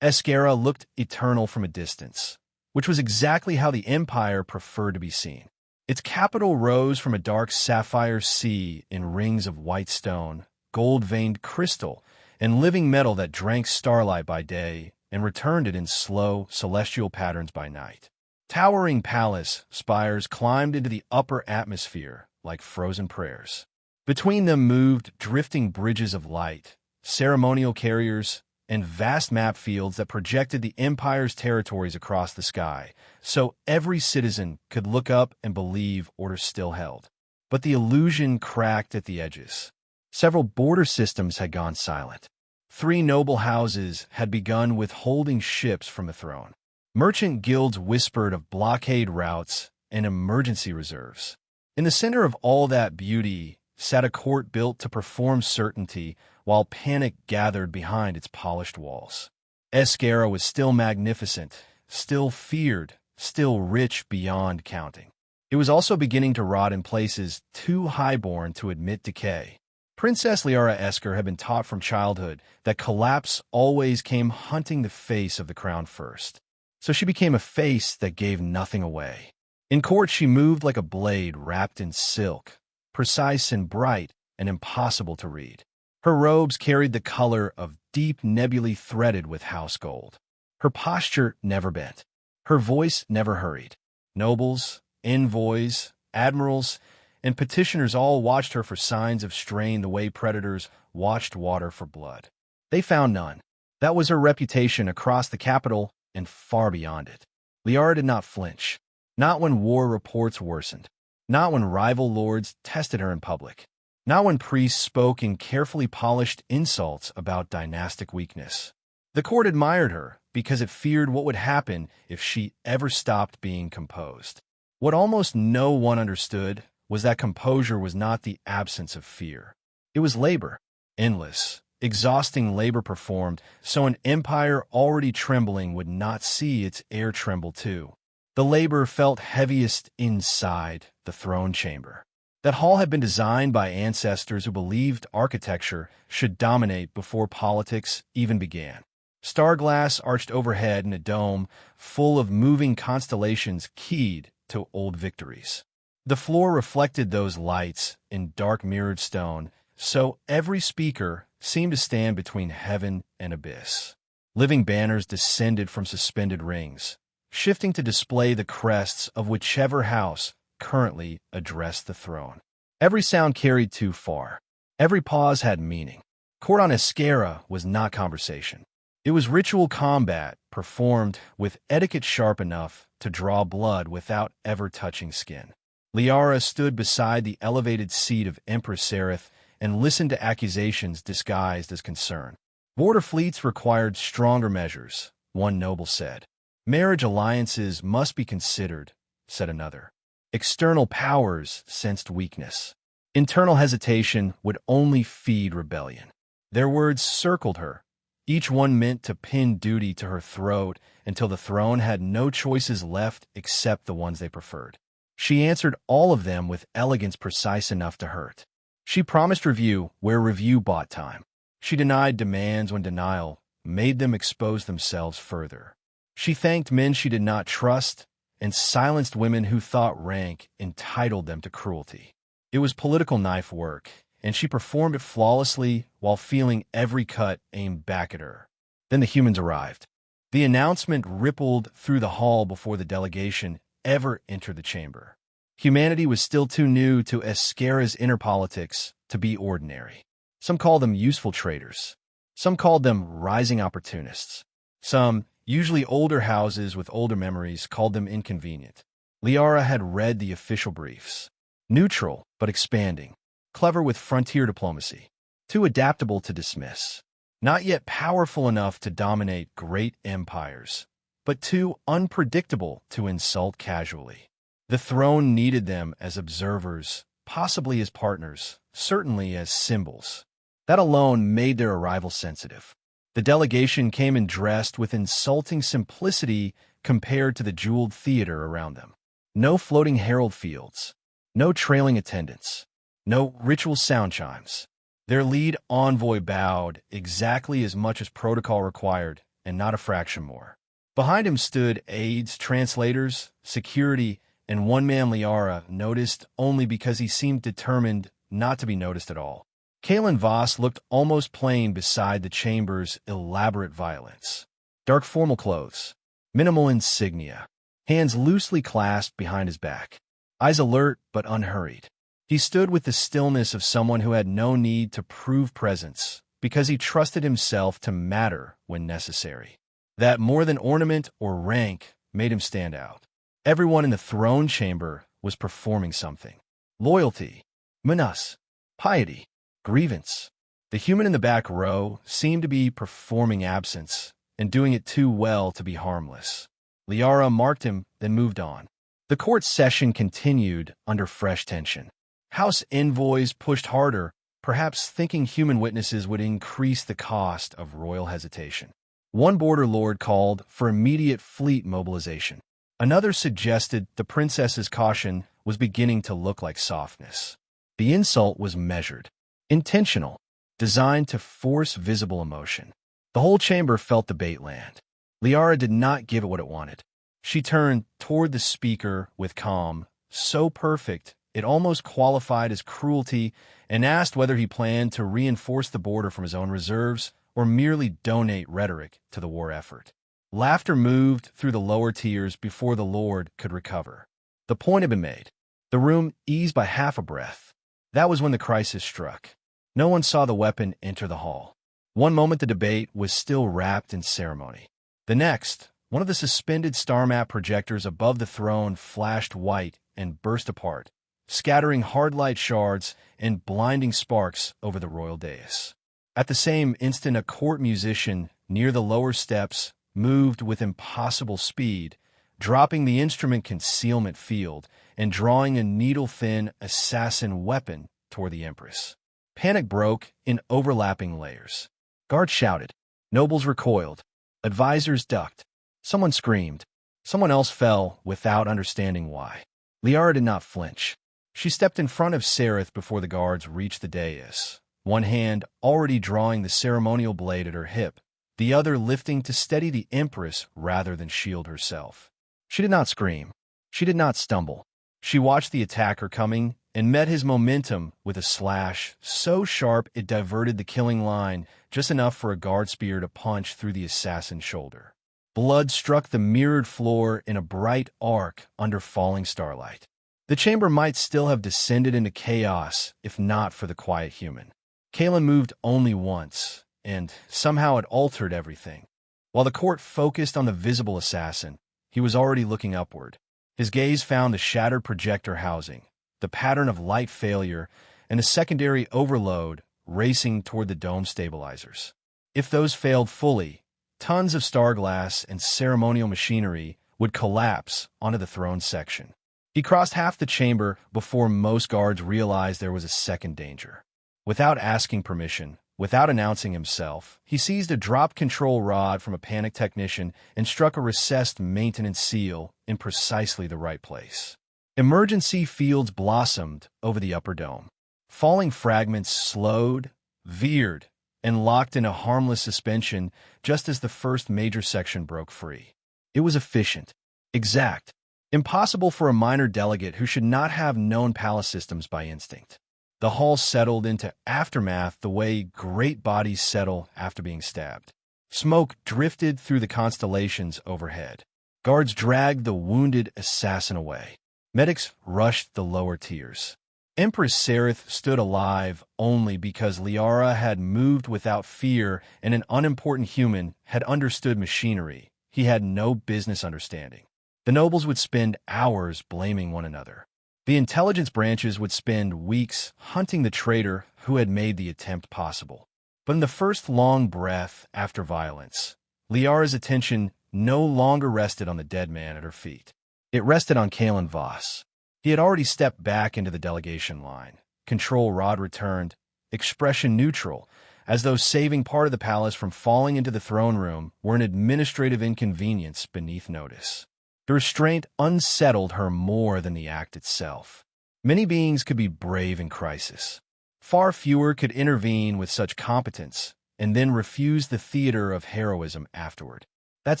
Aeskara looked eternal from a distance, which was exactly how the Empire preferred to be seen. Its capital rose from a dark sapphire sea in rings of white stone, gold-veined crystal, and living metal that drank starlight by day and returned it in slow, celestial patterns by night. Towering palace spires climbed into the upper atmosphere like frozen prayers. Between them moved drifting bridges of light, ceremonial carriers, and vast map fields that projected the Empire's territories across the sky, so every citizen could look up and believe order still held. But the illusion cracked at the edges. Several border systems had gone silent. 3 noble houses had begun withholding ships from the throne. Merchant guilds whispered of blockade routes and emergency reserves. In the center of all that beauty sat a court built to perform certainty, while panic gathered behind its polished walls. Aeskara was still magnificent, still feared, still rich beyond counting. It was also beginning to rot in places too highborn to admit decay. Princess Lyara Aeskara had been taught from childhood that collapse always came hunting the face of the crown first. So she became a face that gave nothing away. In court she moved like a blade wrapped in silk, precise and bright and impossible to read. Her robes carried the color of deep nebulae threaded with house gold. Her posture never bent. Her voice never hurried. Nobles, envoys, admirals, and petitioners all watched her for signs of strain the way predators watched water for blood. They found none. That was her reputation across the capital and far beyond it. Lyara did not flinch. Not when war reports worsened. Not when rival lords tested her in public. Not when priests spoke in carefully polished insults about dynastic weakness. The court admired her because it feared what would happen if she ever stopped being composed. What almost no one understood was that composure was not the absence of fear. It was labor, endless, exhausting labor performed so an empire already trembling would not see its heir tremble too. The labor felt heaviest inside the throne chamber. That hall had been designed by ancestors who believed architecture should dominate before politics even began. Starglass arched overhead in a dome full of moving constellations keyed to old victories. The floor reflected those lights in dark mirrored stone, so every speaker seemed to stand between heaven and abyss. Living banners descended from suspended rings, shifting to display the crests of whichever house currently addressed the throne. Every sound carried too far. Every pause had meaning. Court on Aeskara was not conversation. It was ritual combat performed with etiquette sharp enough to draw blood without ever touching skin. Lyara stood beside the elevated seat of Empress Sereth and listened to accusations disguised as concern. Border fleets required stronger measures, one noble said. Marriage alliances must be considered, said another. External powers sensed weakness. Internal hesitation would only feed rebellion. Their words circled her, each one meant to pin duty to her throat until the throne had no choices left except the ones they preferred. She answered all of them with elegance precise enough to hurt. She promised review where review bought time. She denied demands when denial made them expose themselves further. She thanked men she did not trust and silenced women who thought rank entitled them to cruelty. It was political knife work, and she performed it flawlessly while feeling every cut aimed back at her. Then the humans arrived. The announcement rippled through the hall before the delegation ever entered the chamber. Humanity was still too new to Aeskara's inner politics to be ordinary. Some called them useful traitors. Some called them rising opportunists. Some, usually older houses with older memories, called them inconvenient. Lyara had read the official briefs. Neutral, but expanding. Clever with frontier diplomacy. Too adaptable to dismiss. Not yet powerful enough to dominate great empires, but too unpredictable to insult casually. The throne needed them as observers, possibly as partners, certainly as symbols. That alone made their arrival sensitive. The delegation came in dressed with insulting simplicity compared to the jeweled theater around them. No floating herald fields, no trailing attendants, no ritual sound chimes. Their lead envoy bowed exactly as much as protocol required and not a fraction more. Behind him stood aides, translators, security, and one man Lyara noticed only because he seemed determined not to be noticed at all. Caelan Voss looked almost plain beside the chamber's elaborate violence. Dark formal clothes, minimal insignia, hands loosely clasped behind his back, eyes alert but unhurried. He stood with the stillness of someone who had no need to prove presence because he trusted himself to matter when necessary. That more than ornament or rank made him stand out. Everyone in the throne chamber was performing something. Loyalty, menace, piety, grievance. The human in the back row seemed to be performing absence and doing it too well to be harmless. Lyara marked him, then moved on. The court session continued under fresh tension. House envoys pushed harder, perhaps thinking human witnesses would increase the cost of royal hesitation. One border lord called for immediate fleet mobilization. Another suggested the princess's caution was beginning to look like softness. The insult was measured, intentional, designed to force visible emotion. The whole chamber felt the bait land. Lyara did not give it what it wanted. She turned toward the speaker with calm, so perfect it almost qualified as cruelty, and asked whether he planned to reinforce the border from his own reserves or merely donate rhetoric to the war effort. Laughter moved through the lower tiers before the lord could recover. The point had been made. The room eased by half a breath. That was when the crisis struck. No one saw the weapon enter the hall. One moment the debate was still wrapped in ceremony. The next, one of the suspended star map projectors above the throne flashed white and burst apart, scattering hard light shards and blinding sparks over the royal dais. At the same instant, a court musician near the lower steps moved with impossible speed, dropping the instrument concealment field and drawing a needle-thin assassin weapon toward the empress. Panic broke in overlapping layers. Guards shouted. Nobles recoiled. Advisors ducked. Someone screamed. Someone else fell without understanding why. Lyara did not flinch. She stepped in front of Sereth before the guards reached the dais, one hand already drawing the ceremonial blade at her hip, the other lifting to steady the empress rather than shield herself. She did not scream. She did not stumble. She watched the attacker coming and met his momentum with a slash so sharp it diverted the killing line just enough for a guard spear to punch through the assassin's shoulder. Blood struck the mirrored floor in a bright arc under falling starlight. The chamber might still have descended into chaos if not for the quiet human. Caelan moved only once, and somehow it altered everything. While the court focused on the visible assassin, he was already looking upward. His gaze found the shattered projector housing, the pattern of light failure, and a secondary overload racing toward the dome stabilizers. If those failed fully, tons of star glass and ceremonial machinery would collapse onto the throne section. He crossed half the chamber before most guards realized there was a second danger. Without asking permission, without announcing himself, he seized a drop control rod from a panic technician and struck a recessed maintenance seal in precisely the right place. Emergency fields blossomed over the upper dome. Falling fragments slowed, veered, and locked in a harmless suspension just as the first major section broke free. It was efficient, exact, impossible for a minor delegate who should not have known palace systems by instinct. The hall settled into aftermath the way great bodies settle after being stabbed. Smoke drifted through the constellations overhead. Guards dragged the wounded assassin away. Medics rushed the lower tiers. Empress Sereth stood alive only because Lyara had moved without fear and an unimportant human had understood machinery he had no business understanding. The nobles would spend hours blaming one another. The intelligence branches would spend weeks hunting the traitor who had made the attempt possible. But in the first long breath after violence, Lyara's attention no longer rested on the dead man at her feet. It rested on Caelan Voss. He had already stepped back into the delegation line. Control rod returned, expression neutral, as though saving part of the palace from falling into the throne room were an administrative inconvenience beneath notice. The restraint unsettled her more than the act itself. Many beings could be brave in crisis. Far fewer could intervene with such competence, and then refused the theater of heroism afterward. That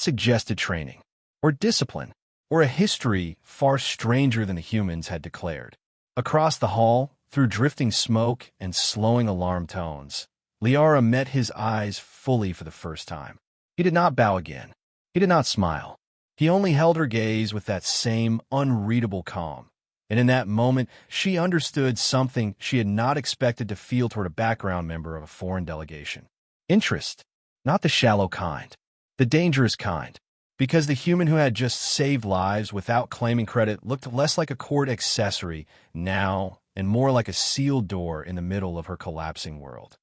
suggested training, or discipline, or a history far stranger than the humans had declared. Across the hall, through drifting smoke and slowing alarm tones, Lyara met his eyes fully for the first time. He did not bow again. He did not smile. He only held her gaze with that same unreadable calm. And in that moment, she understood something she had not expected to feel toward a background member of a foreign delegation. Interest. Not the shallow kind. The dangerous kind. Because the human who had just saved lives without claiming credit looked less like a court accessory now and more like a sealed door in the middle of her collapsing world.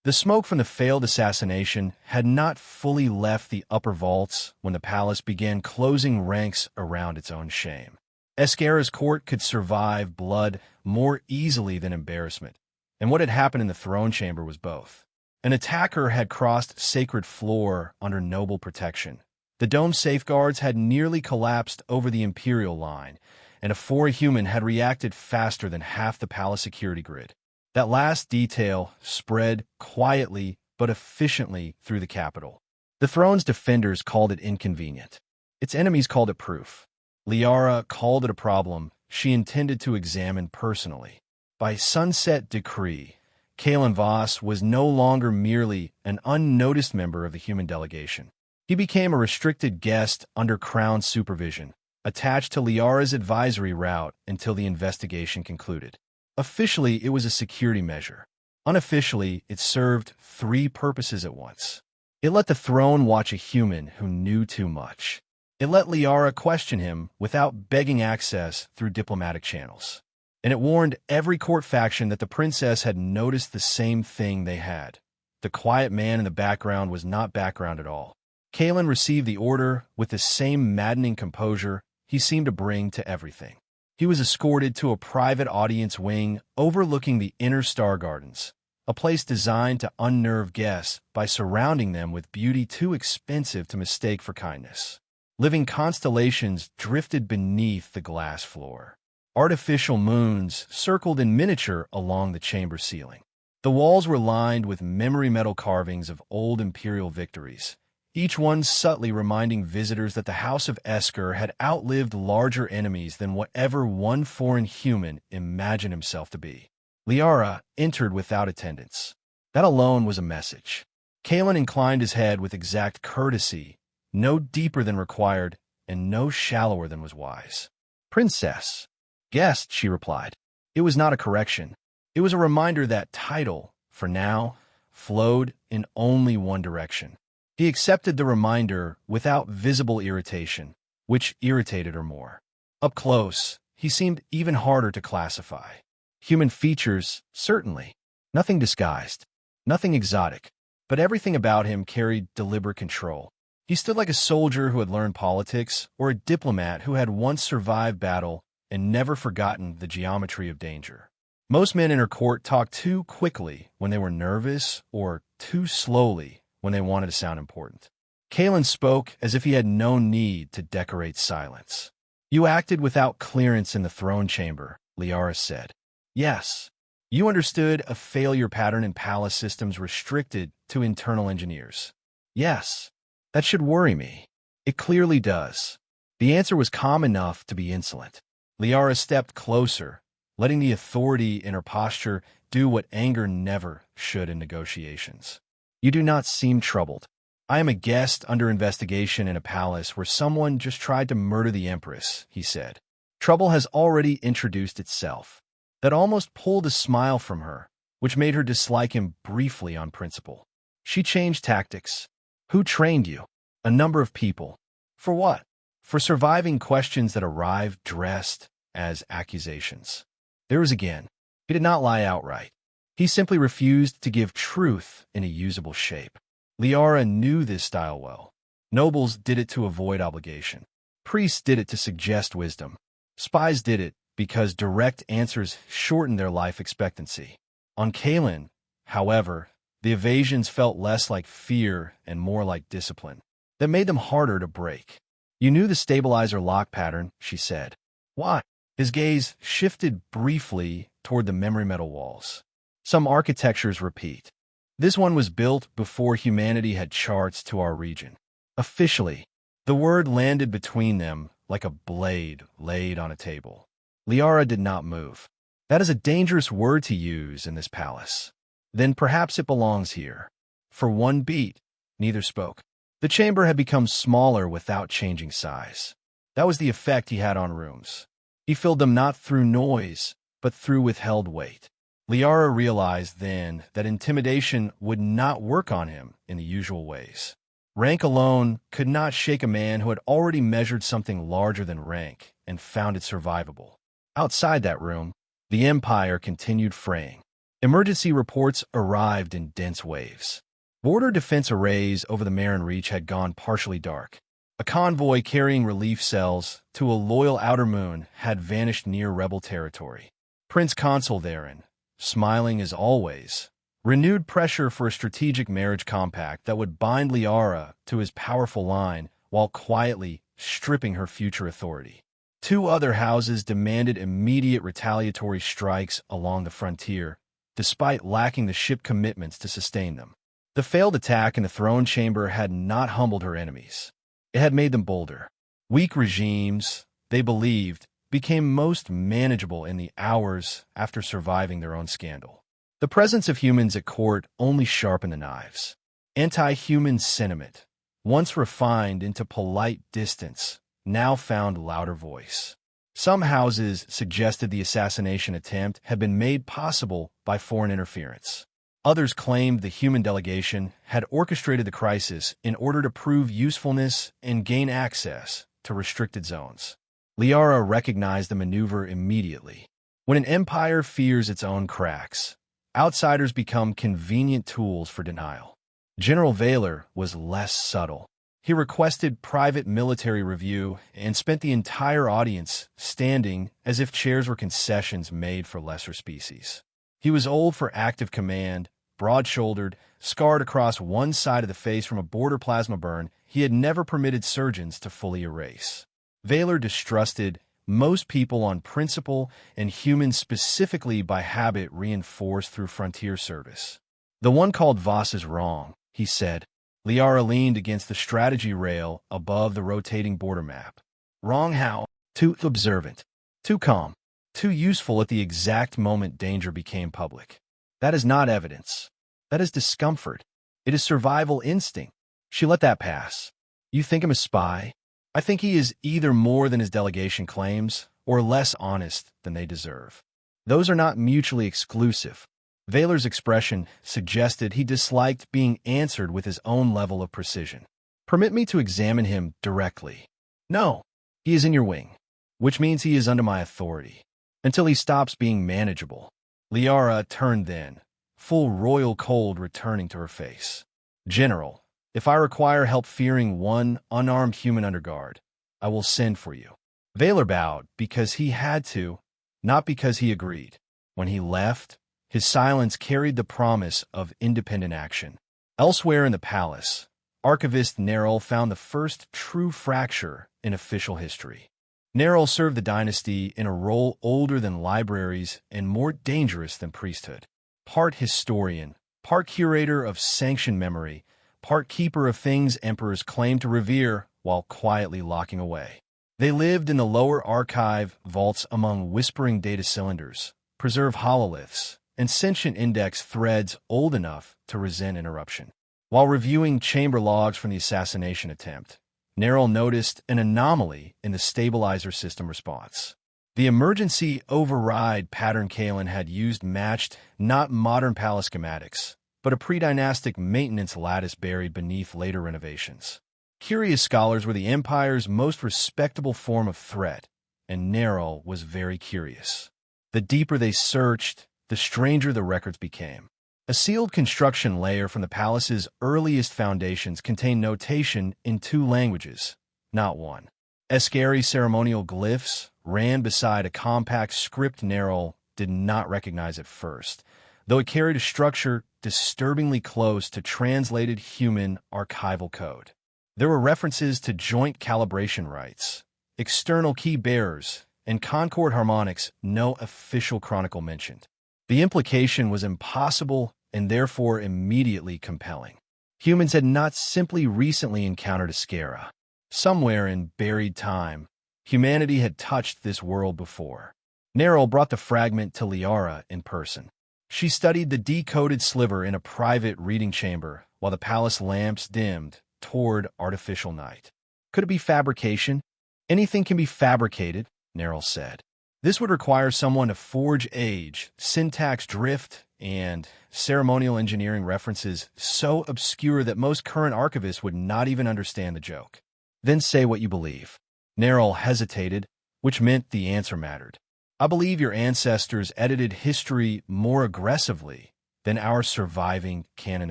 The smoke from the failed assassination had not fully left the upper vaults when the palace began closing ranks around its own shame. Aeskara's court could survive blood more easily than embarrassment, and what had happened in the throne chamber was both. An attacker had crossed sacred floor under noble protection. The dome's safeguards had nearly collapsed over the Imperial line, and a foreign human had reacted faster than half the palace security grid. That last detail spread quietly but efficiently through the capital. The throne's defenders called it inconvenient. Its enemies called it proof. Lyara called it a problem she intended to examine personally. By sunset decree, Caelan Voss was no longer merely an unnoticed member of the human delegation. He became a restricted guest under Crown supervision, attached to Lyara's advisory route until the investigation concluded. Officially, it was a security measure. Unofficially, it served three purposes at once. It let the throne watch a human who knew too much. It let Lyara question him without begging access through diplomatic channels. And it warned every court faction that the princess had noticed the same thing they had. The quiet man in the background was not background at all. Caelan received the order with the same maddening composure he seemed to bring to everything. He was escorted to a private audience wing overlooking the inner Star Gardens, a place designed to unnerve guests by surrounding them with beauty too expensive to mistake for kindness. Living constellations drifted beneath the glass floor. Artificial moons circled in miniature along the chamber ceiling. The walls were lined with memory metal carvings of old imperial victories, each one subtly reminding visitors that the House of Aeskara had outlived larger enemies than whatever one foreign human imagined himself to be. Lyara entered without attendance. That alone was a message. Caelan inclined his head with exact courtesy, no deeper than required and no shallower than was wise. "Princess." "Guest," she replied. It was not a correction. It was a reminder that title, for now, flowed in only one direction. He accepted the reminder without visible irritation, which irritated her more. Up close, he seemed even harder to classify. Human features, certainly. Nothing disguised. Nothing exotic. But everything about him carried deliberate control. He stood like a soldier who had learned politics, or a diplomat who had once survived battle and never forgotten the geometry of danger. Most men in her court talked too quickly when they were nervous, or too slowly when they wanted to sound important. Caelan spoke as if he had no need to decorate silence. "You acted without clearance in the throne chamber," Lyara said. "Yes. You understood a failure pattern in palace systems restricted to internal engineers." "Yes. That should worry me." "It clearly does." The answer was calm enough to be insolent. Lyara stepped closer, letting the authority in her posture do what anger never should in negotiations. "You do not seem troubled. I am a guest under investigation in a palace where someone just tried to murder the Empress," he said. Trouble has already introduced itself. That almost pulled a smile from her, which made her dislike him briefly on principle. She changed tactics. "Who trained you?" "A number of people." "For what?" "For surviving questions that arrived dressed as accusations." There was again. He did not lie outright. He simply refused to give truth in a usable shape. Lyara knew this style well. Nobles did it to avoid obligation. Priests did it to suggest wisdom. Spies did it because direct answers shortened their life expectancy. On Caelan, however, the evasions felt less like fear and more like discipline. That made them harder to break. "You knew the stabilizer lock pattern," she said. "Why?" His gaze shifted briefly toward the memory metal walls. "Some architectures repeat." This one was built before humanity had charts to our region. Officially, the word landed between them like a blade laid on a table. Lyara did not move. That is a dangerous word to use in this palace. Then perhaps it belongs here. For one beat, neither spoke. The chamber had become smaller without changing size. That was the effect he had on rooms. He filled them not through noise, but through withheld weight. Lyara realized then that intimidation would not work on him in the usual ways. Rank alone could not shake a man who had already measured something larger than rank and found it survivable. Outside that room, the Empire continued fraying. Emergency reports arrived in dense waves. Border defense arrays over the Marin Reach had gone partially dark. A convoy carrying relief cells to a loyal outer moon had vanished near rebel territory. Prince Consul therein, smiling as always, renewed pressure for a strategic marriage compact that would bind Lyara to his powerful line while quietly stripping her future authority. Two other houses demanded immediate retaliatory strikes along the frontier, despite lacking the ship commitments to sustain them. The failed attack in the throne chamber had not humbled her enemies. It had made them bolder. Weak regimes, they believed, became most manageable in the hours after surviving their own scandal. The presence of humans at court only sharpened the knives. Anti-human sentiment, once refined into polite distance, now found louder voice. Some houses suggested the assassination attempt had been made possible by foreign interference. Others claimed the human delegation had orchestrated the crisis in order to prove usefulness and gain access to restricted zones. Lyara recognized the maneuver immediately. When an empire fears its own cracks, outsiders become convenient tools for denial. General Vaylor was less subtle. He requested private military review and spent the entire audience standing as if chairs were concessions made for lesser species. He was old for active command, broad-shouldered, scarred across one side of the face from a border plasma burn he had never permitted surgeons to fully erase. Vaylor distrusted most people on principle and humans specifically by habit reinforced through frontier service. "The one called Voss is wrong," he said. Lyara leaned against the strategy rail above the rotating border map. "Wrong how? Too observant, too calm, too useful at the exact moment danger became public. That is not evidence. That is discomfort. It is survival instinct." She let that pass. "You think him a spy? I think he is either more than his delegation claims or less honest than they deserve. Those are not mutually exclusive." Vaylor's expression suggested he disliked being answered with his own level of precision. "Permit me to examine him directly." "No, he is in your wing, which means he is under my authority, until he stops being manageable." Lyara turned then, full royal cold returning to her face. "General, if I require help fearing one unarmed human under guard, I will send for you." Vaylor bowed because he had to, not because he agreed. When he left, his silence carried the promise of independent action. Elsewhere in the palace, Archivist Neril found the first true fracture in official history. Neril served the dynasty in a role older than libraries and more dangerous than priesthood. Part historian, part curator of sanctioned memory, part keeper of things emperors claimed to revere while quietly locking away. They lived in the lower archive vaults among whispering data cylinders, preserve hololiths, and sentient index threads old enough to resent interruption. While reviewing chamber logs from the assassination attempt, Neril noticed an anomaly in the stabilizer system response. The emergency override pattern Caelan had used matched not modern palace schematics, but a pre-dynastic maintenance lattice buried beneath later renovations. Curious scholars were the Empire's most respectable form of threat, and Neril was very curious. The deeper they searched, the stranger the records became. A sealed construction layer from the palace's earliest foundations contained notation in 2 languages, not one. Aeskari ceremonial glyphs ran beside a compact script Neril did not recognize at first, though it carried a structure disturbingly close to translated human archival code. There were references to joint calibration rights, external key bearers, and concord harmonics no official chronicle mentioned. The implication was impossible and therefore immediately compelling. Humans had not simply recently encountered Aeskara. Somewhere in buried time, humanity had touched this world before. Neril brought the fragment to Lyara in person. She studied the decoded sliver in a private reading chamber while the palace lamps dimmed toward artificial night. Could it be fabrication? Anything can be fabricated, Neril said. This would require someone to forge age, syntax drift, and ceremonial engineering references so obscure that most current archivists would not even understand the joke. Then say what you believe. Neril hesitated, which meant the answer mattered. I believe your ancestors edited history more aggressively than our surviving canon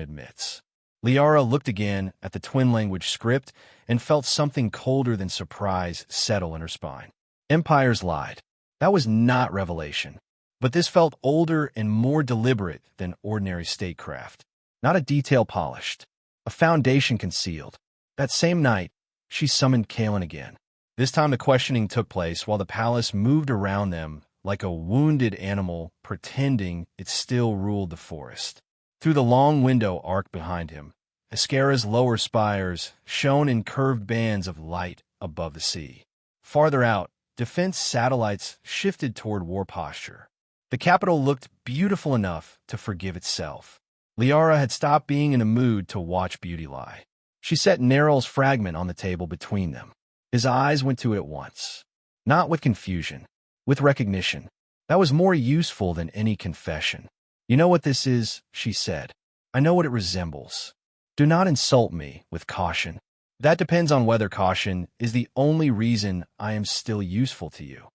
admits. Lyara looked again at the twin-language script and felt something colder than surprise settle in her spine. Empires lied. That was not revelation. But this felt older and more deliberate than ordinary statecraft. Not a detail polished. A foundation concealed. That same night, she summoned Caelan again. This time the questioning took place while the palace moved around them like a wounded animal pretending it still ruled the forest. Through the long window arc behind him, Aeskara's lower spires shone in curved bands of light above the sea. Farther out, defense satellites shifted toward war posture. The capital looked beautiful enough to forgive itself. Lyara had stopped being in a mood to watch beauty lie. She set Neril's fragment on the table between them. His eyes went to it at once. Not with confusion, with recognition. That was more useful than any confession. You know what this is, she said. I know what it resembles. Do not insult me with caution. That depends on whether caution is the only reason I am still useful to you.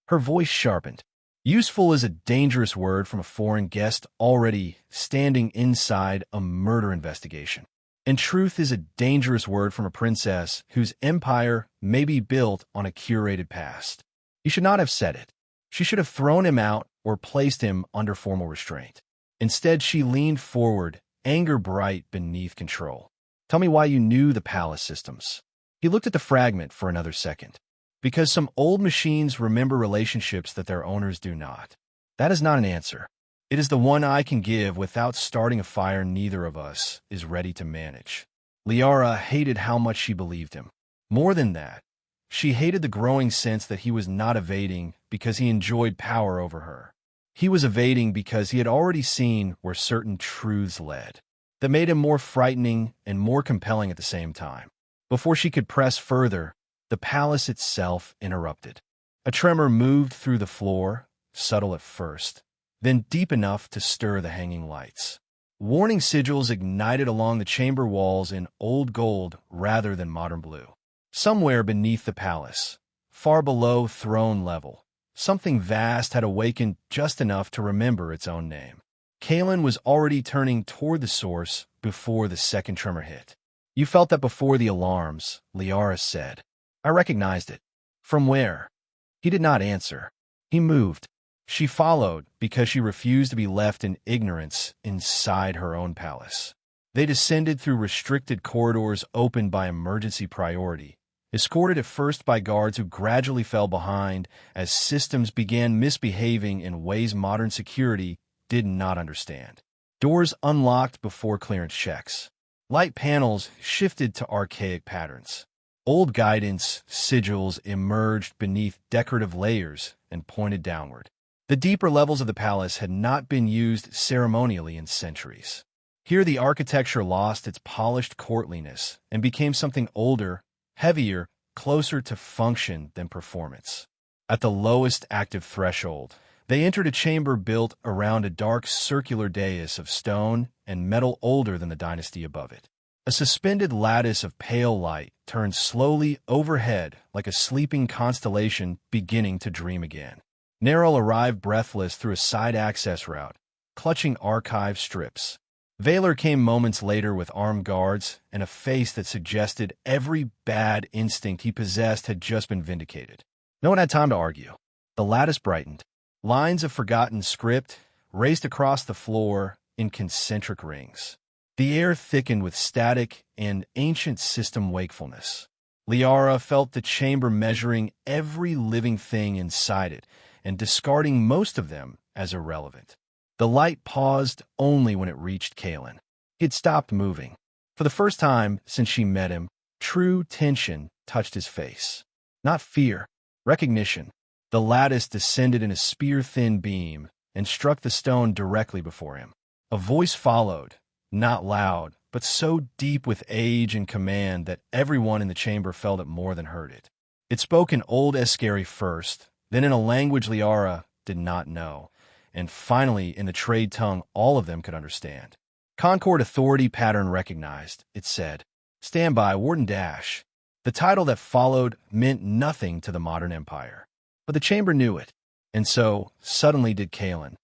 Her voice sharpened. Useful is a dangerous word from a foreign guest already standing inside a murder investigation. And truth is a dangerous word from a princess whose empire may be built on a curated past. He should not have said it. She should have thrown him out or placed him under formal restraint. Instead, she leaned forward, anger bright beneath control. Tell me why you knew the palace systems. He looked at the fragment for another second. Because some old machines remember relationships that their owners do not. That is not an answer. It is the one I can give without starting a fire neither of us is ready to manage. Lyara hated how much she believed him. More than that, she hated the growing sense that he was not evading because he enjoyed power over her. He was evading because he had already seen where certain truths led. That made him more frightening and more compelling at the same time. Before she could press further, the palace itself interrupted. A tremor moved through the floor, subtle at first, then deep enough to stir the hanging lights. Warning sigils ignited along the chamber walls in old gold rather than modern blue. Somewhere beneath the palace, far below throne level, something vast had awakened just enough to remember its own name. Caelan was already turning toward the source before the second tremor hit. You felt that before the alarms, Lyara said. I recognized it. From where? He did not answer. He moved. She followed because she refused to be left in ignorance inside her own palace. They descended through restricted corridors opened by emergency priority, escorted at first by guards who gradually fell behind as systems began misbehaving in ways modern security did not understand. Doors unlocked before clearance checks. Light panels shifted to archaic patterns. Old guidance sigils emerged beneath decorative layers and pointed downward. The deeper levels of the palace had not been used ceremonially in centuries. Here the architecture lost its polished courtliness and became something older, heavier, closer to function than performance. At the lowest active threshold, they entered a chamber built around a dark circular dais of stone and metal older than the dynasty above it. A suspended lattice of pale light turned slowly overhead like a sleeping constellation beginning to dream again. Neril arrived breathless through a side access route, clutching archive strips. Valor came moments later with armed guards and a face that suggested every bad instinct he possessed had just been vindicated. No one had time to argue. The lattice brightened. Lines of forgotten script raced across the floor in concentric rings. The air thickened with static and ancient system wakefulness. Lyara felt the chamber measuring every living thing inside it and discarding most of them as irrelevant. The light paused only when it reached Caelan. He had stopped moving. For the first time since she met him, true tension touched his face. Not fear, recognition. The lattice descended in a spear-thin beam and struck the stone directly before him. A voice followed, not loud, but so deep with age and command that everyone in the chamber felt it more than heard it. It spoke in Old Aeskara first, then in a language Lyara did not know, and finally in the trade tongue all of them could understand. Concord Authority Pattern recognized, it said. Stand by, Warden Dash. The title that followed meant nothing to the modern empire. But the chamber knew it, and so suddenly did Caelan.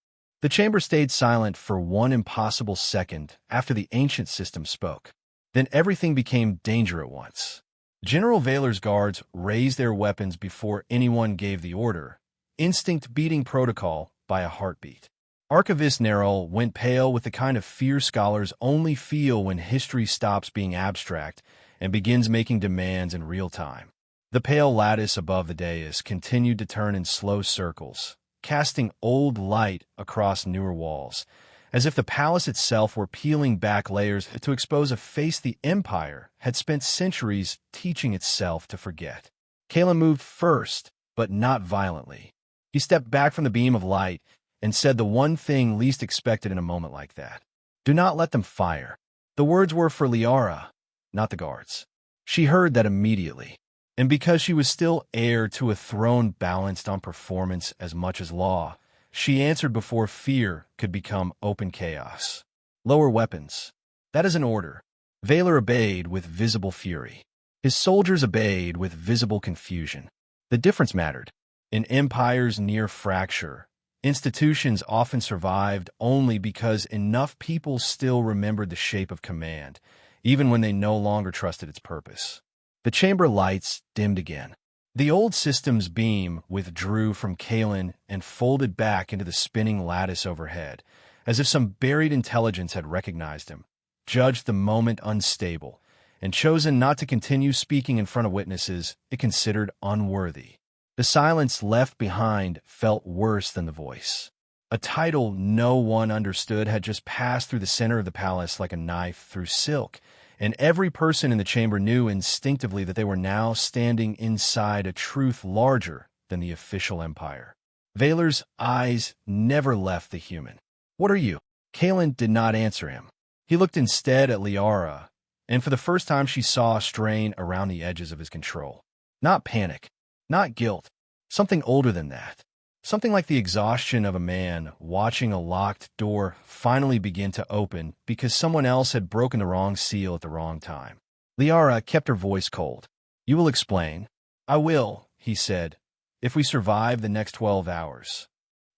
The chamber stayed silent for one impossible second after the ancient system spoke. Then everything became danger at once. General Vaylor's guards raised their weapons before anyone gave the order, instinct beating protocol by a heartbeat. Archivist Nerol went pale with the kind of fear scholars only feel when history stops being abstract and begins making demands in real time. The pale lattice above the dais continued to turn in slow circles, casting old light across newer walls, as if the palace itself were peeling back layers to expose a face the Empire had spent centuries teaching itself to forget. Caelan moved first, but not violently. He stepped back from the beam of light and said the one thing least expected in a moment like that. Do not let them fire. The words were for Lyara, not the guards. She heard that immediately. And because she was still heir to a throne balanced on performance as much as law, she answered before fear could become open chaos. Lower weapons. That is an order. Vaylor obeyed with visible fury. His soldiers obeyed with visible confusion. The difference mattered. In empires near fracture, institutions often survived only because enough people still remembered the shape of command, even when they no longer trusted its purpose. The chamber lights dimmed again. The old system's beam withdrew from Caelan and folded back into the spinning lattice overhead, as if some buried intelligence had recognized him, judged the moment unstable, and chosen not to continue speaking in front of witnesses it considered unworthy. The silence left behind felt worse than the voice. A title no one understood had just passed through the center of the palace like a knife through silk, and every person in the chamber knew instinctively that they were now standing inside a truth larger than the official empire. Vaylor's eyes never left the human. What are you? Caelan did not answer him. He looked instead at Lyara, and for the first time she saw a strain around the edges of his control. Not panic, not guilt, something older than that. Something like the exhaustion of a man watching a locked door finally begin to open because someone else had broken the wrong seal at the wrong time. Lyara kept her voice cold. You will explain. I will, he said, if we survive the next 12 hours.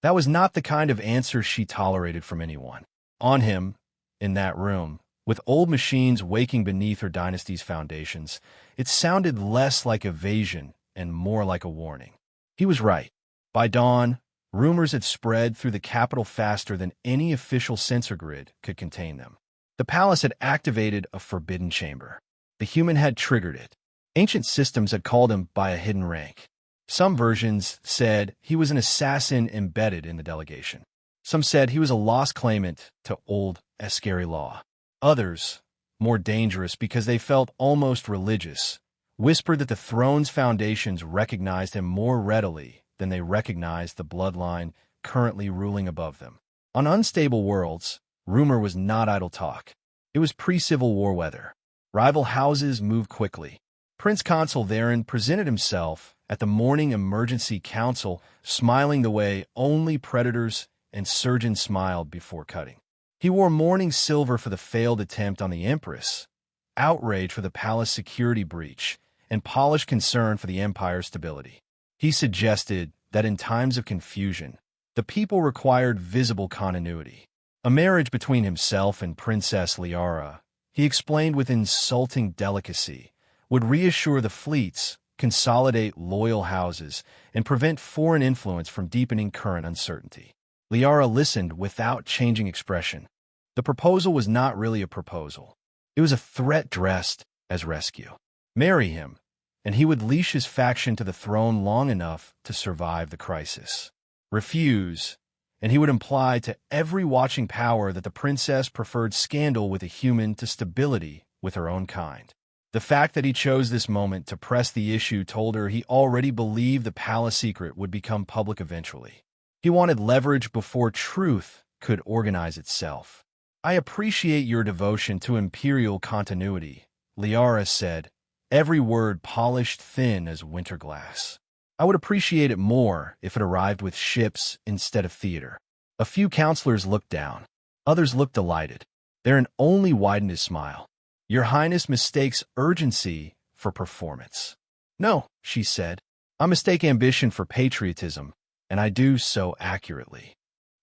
That was not the kind of answer she tolerated from anyone. On him, in that room, with old machines waking beneath her dynasty's foundations, it sounded less like evasion and more like a warning. He was right. By dawn, rumors had spread through the capital faster than any official sensor grid could contain them. The palace had activated a forbidden chamber. The human had triggered it. Ancient systems had called him by a hidden rank. Some versions said he was an assassin embedded in the delegation. Some said he was a lost claimant to old Aeskara law. Others, more dangerous because they felt almost religious, whispered that the throne's foundations recognized him more readily than they recognized the bloodline currently ruling above them. On unstable worlds, rumor was not idle talk. It was pre-Civil War weather. Rival houses moved quickly. Prince Consul Theron presented himself at the morning emergency council, smiling the way only predators and surgeons smiled before cutting. He wore mourning silver for the failed attempt on the Empress, outrage for the palace security breach, and polished concern for the Empire's stability. He suggested that in times of confusion, the people required visible continuity. A marriage between himself and Princess Lyara, he explained with insulting delicacy, would reassure the fleets, consolidate loyal houses, and prevent foreign influence from deepening current uncertainty. Lyara listened without changing expression. The proposal was not really a proposal. It was a threat dressed as rescue. Marry him, and he would leash his faction to the throne long enough to survive the crisis. Refuse, and he would imply to every watching power that the princess preferred scandal with a human to stability with her own kind. The fact that he chose this moment to press the issue told her he already believed the palace secret would become public eventually. He wanted leverage before truth could organize itself. "I appreciate your devotion to imperial continuity," Lyara said, every word polished thin as winter glass. "I would appreciate it more if it arrived with ships instead of theater." A few counselors looked down. Others looked delighted. Therein only widened his smile. "Your Highness mistakes urgency for performance." "No," she said. "I mistake ambition for patriotism, and I do so accurately."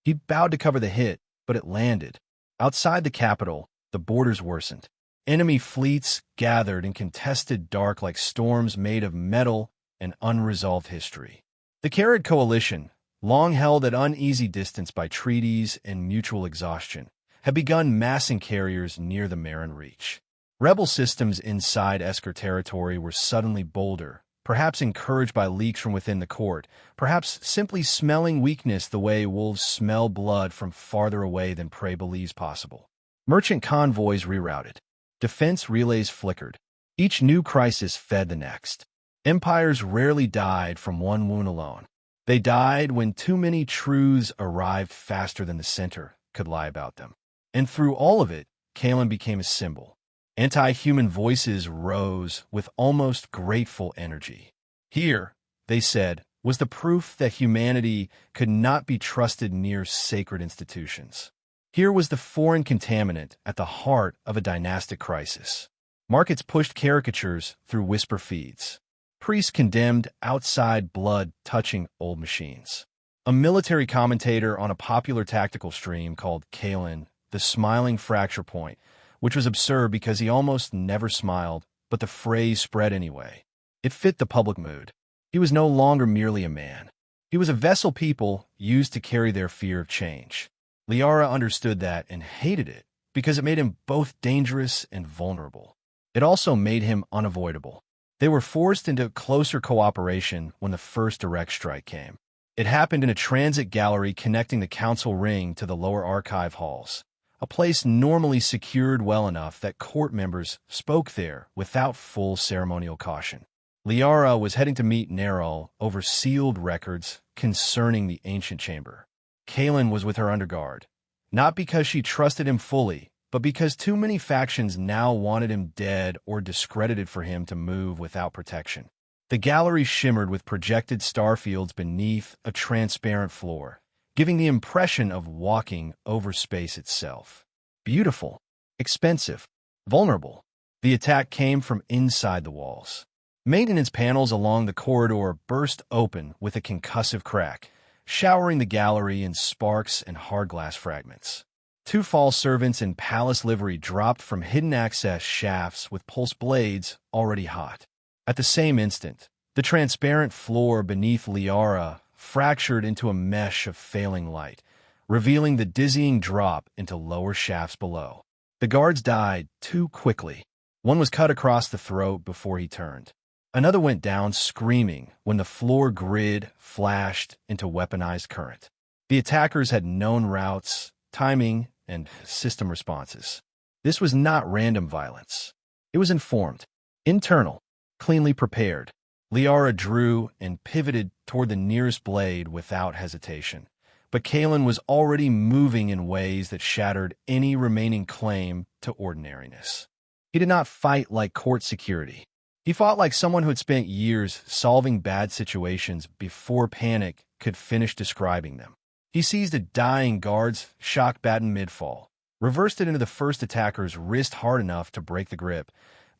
He bowed to cover the hit, but it landed. Outside the capital, the borders worsened. Enemy fleets gathered and contested dark like storms made of metal and unresolved history. The Caelan coalition, long held at uneasy distance by treaties and mutual exhaustion, had begun massing carriers near the Marin Reach. Rebel systems inside Aeskara territory were suddenly bolder, perhaps encouraged by leaks from within the court, perhaps simply smelling weakness the way wolves smell blood from farther away than prey believes possible. Merchant convoys rerouted. Defense relays flickered. Each new crisis fed the next. Empires rarely died from one wound alone. They died when too many truths arrived faster than the center could lie about them. And through all of it, Caelan became a symbol. Anti-human voices rose with almost grateful energy. Here, they said, was the proof that humanity could not be trusted near sacred institutions. Here was the foreign contaminant at the heart of a dynastic crisis. Markets pushed caricatures through whisper feeds. Priests condemned outside blood-touching old machines. A military commentator on a popular tactical stream called Caelan the smiling fracture point, which was absurd because he almost never smiled, but the phrase spread anyway. It fit the public mood. He was no longer merely a man. He was a vessel people used to carry their fear of change. Lyara understood that and hated it because it made him both dangerous and vulnerable. It also made him unavoidable. They were forced into closer cooperation when the first direct strike came. It happened in a transit gallery connecting the council ring to the lower archive halls, a place normally secured well enough that court members spoke there without full ceremonial caution. Lyara was heading to meet Nerol over sealed records concerning the ancient chamber. Caelan was with her under guard, not because she trusted him fully, but because too many factions now wanted him dead or discredited for him to move without protection. The gallery shimmered with projected starfields beneath a transparent floor, giving the impression of walking over space itself. Beautiful, expensive, vulnerable. The attack came from inside the walls. Maintenance panels along the corridor burst open with a concussive crack, showering the gallery in sparks and hard glass fragments. Two false servants in palace livery dropped from hidden access shafts with pulse blades already hot. At the same instant, the transparent floor beneath Lyara fractured into a mesh of failing light, revealing the dizzying drop into lower shafts below. The guards died too quickly. One was cut across the throat before he turned. Another went down screaming when the floor grid flashed into weaponized current. The attackers had known routes, timing, and system responses. This was not random violence. It was informed, internal, cleanly prepared. Lyara drew and pivoted toward the nearest blade without hesitation. But Caelan was already moving in ways that shattered any remaining claim to ordinariness. He did not fight like court security. He fought like someone who had spent years solving bad situations before panic could finish describing them. He seized a dying guard's shock baton mid-fall, reversed it into the first attacker's wrist hard enough to break the grip,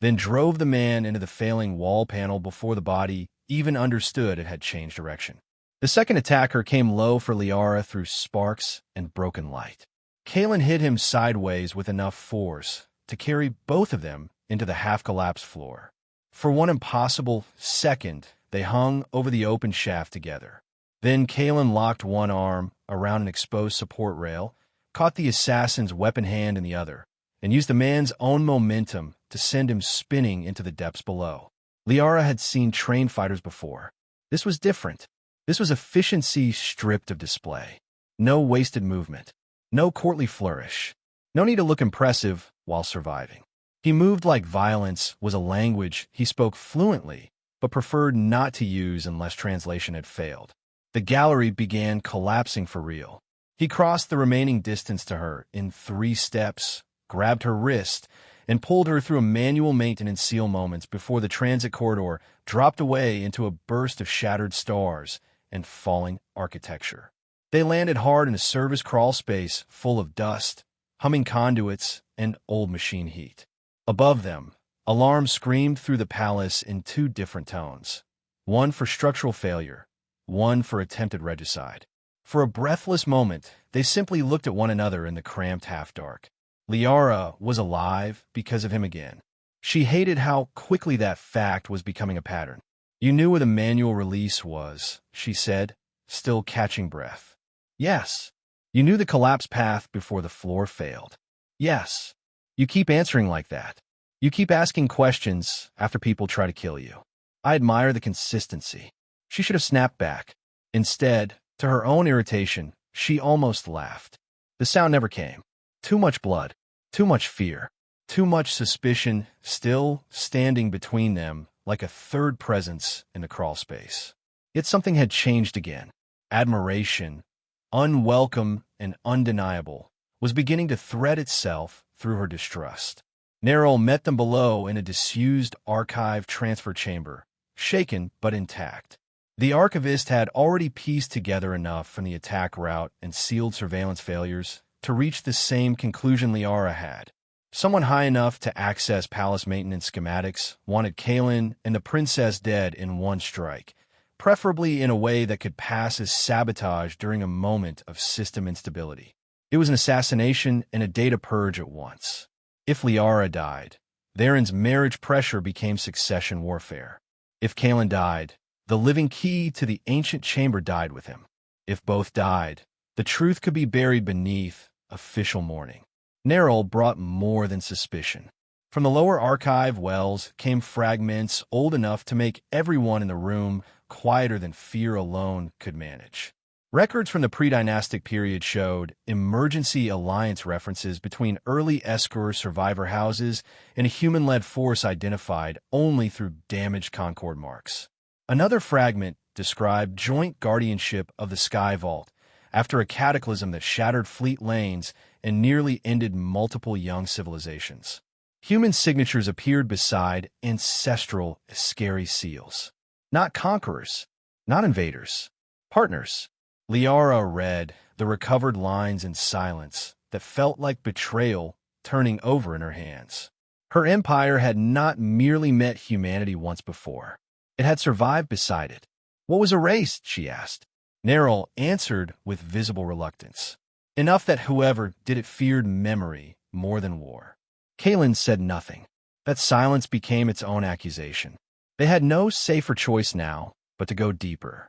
then drove the man into the failing wall panel before the body even understood it had changed direction. The second attacker came low for Lyara through sparks and broken light. Caelan hit him sideways with enough force to carry both of them into the half-collapsed floor. For one impossible second, they hung over the open shaft together. Then Caelan locked one arm around an exposed support rail, caught the assassin's weapon hand in the other, and used the man's own momentum to send him spinning into the depths below. Lyara had seen trained fighters before. This was different. This was efficiency stripped of display. No wasted movement. No courtly flourish. No need to look impressive while surviving. He moved like violence was a language he spoke fluently, but preferred not to use unless translation had failed. The gallery began collapsing for real. He crossed the remaining distance to her in 3 steps, grabbed her wrist, and pulled her through a manual maintenance seal moments before the transit corridor dropped away into a burst of shattered stars and falling architecture. They landed hard in a service crawl space full of dust, humming conduits, and old machine heat. Above them, alarms screamed through the palace in 2 different tones, one for structural failure, one for attempted regicide. For a breathless moment, they simply looked at one another in the cramped half-dark. Lyara was alive because of him again. She hated how quickly that fact was becoming a pattern. "You knew where the manual release was," she said, still catching breath. "Yes. You knew the collapse path before the floor failed." "Yes. You keep answering like that. You keep asking questions after people try to kill you. I admire the consistency." She should have snapped back. Instead, to her own irritation, she almost laughed. The sound never came. Too much blood, too much fear, too much suspicion still standing between them like a third presence in the crawl space. Yet something had changed again. Admiration, unwelcome and undeniable, was beginning to thread itself through her distrust. Neril met them below in a disused archive transfer chamber, shaken but intact. The archivist had already pieced together enough from the attack route and sealed surveillance failures to reach the same conclusion Lyara had. Someone high enough to access palace maintenance schematics wanted Caelan and the princess dead in one strike, preferably in a way that could pass as sabotage during a moment of system instability. It was an assassination and a data purge at once. If Lyara died, Theron's marriage pressure became succession warfare. If Caelan died, the living key to the ancient chamber died with him. If both died, the truth could be buried beneath official mourning. Neril brought more than suspicion. From the lower archive wells came fragments old enough to make everyone in the room quieter than fear alone could manage. Records from the pre-dynastic period showed emergency alliance references between early Aeskara survivor houses and a human-led force identified only through damaged Concord marks. Another fragment described joint guardianship of the Sky Vault after a cataclysm that shattered fleet lanes and nearly ended multiple young civilizations. Human signatures appeared beside ancestral Aeskari seals. Not conquerors, not invaders, partners. Lyara read the recovered lines in silence that felt like betrayal turning over in her hands. Her empire had not merely met humanity once before. It had survived beside it. "What was erased?" she asked. Neril answered with visible reluctance. Enough that whoever did it feared memory more than war. Caelan said nothing. That silence became its own accusation. They had no safer choice now but to go deeper.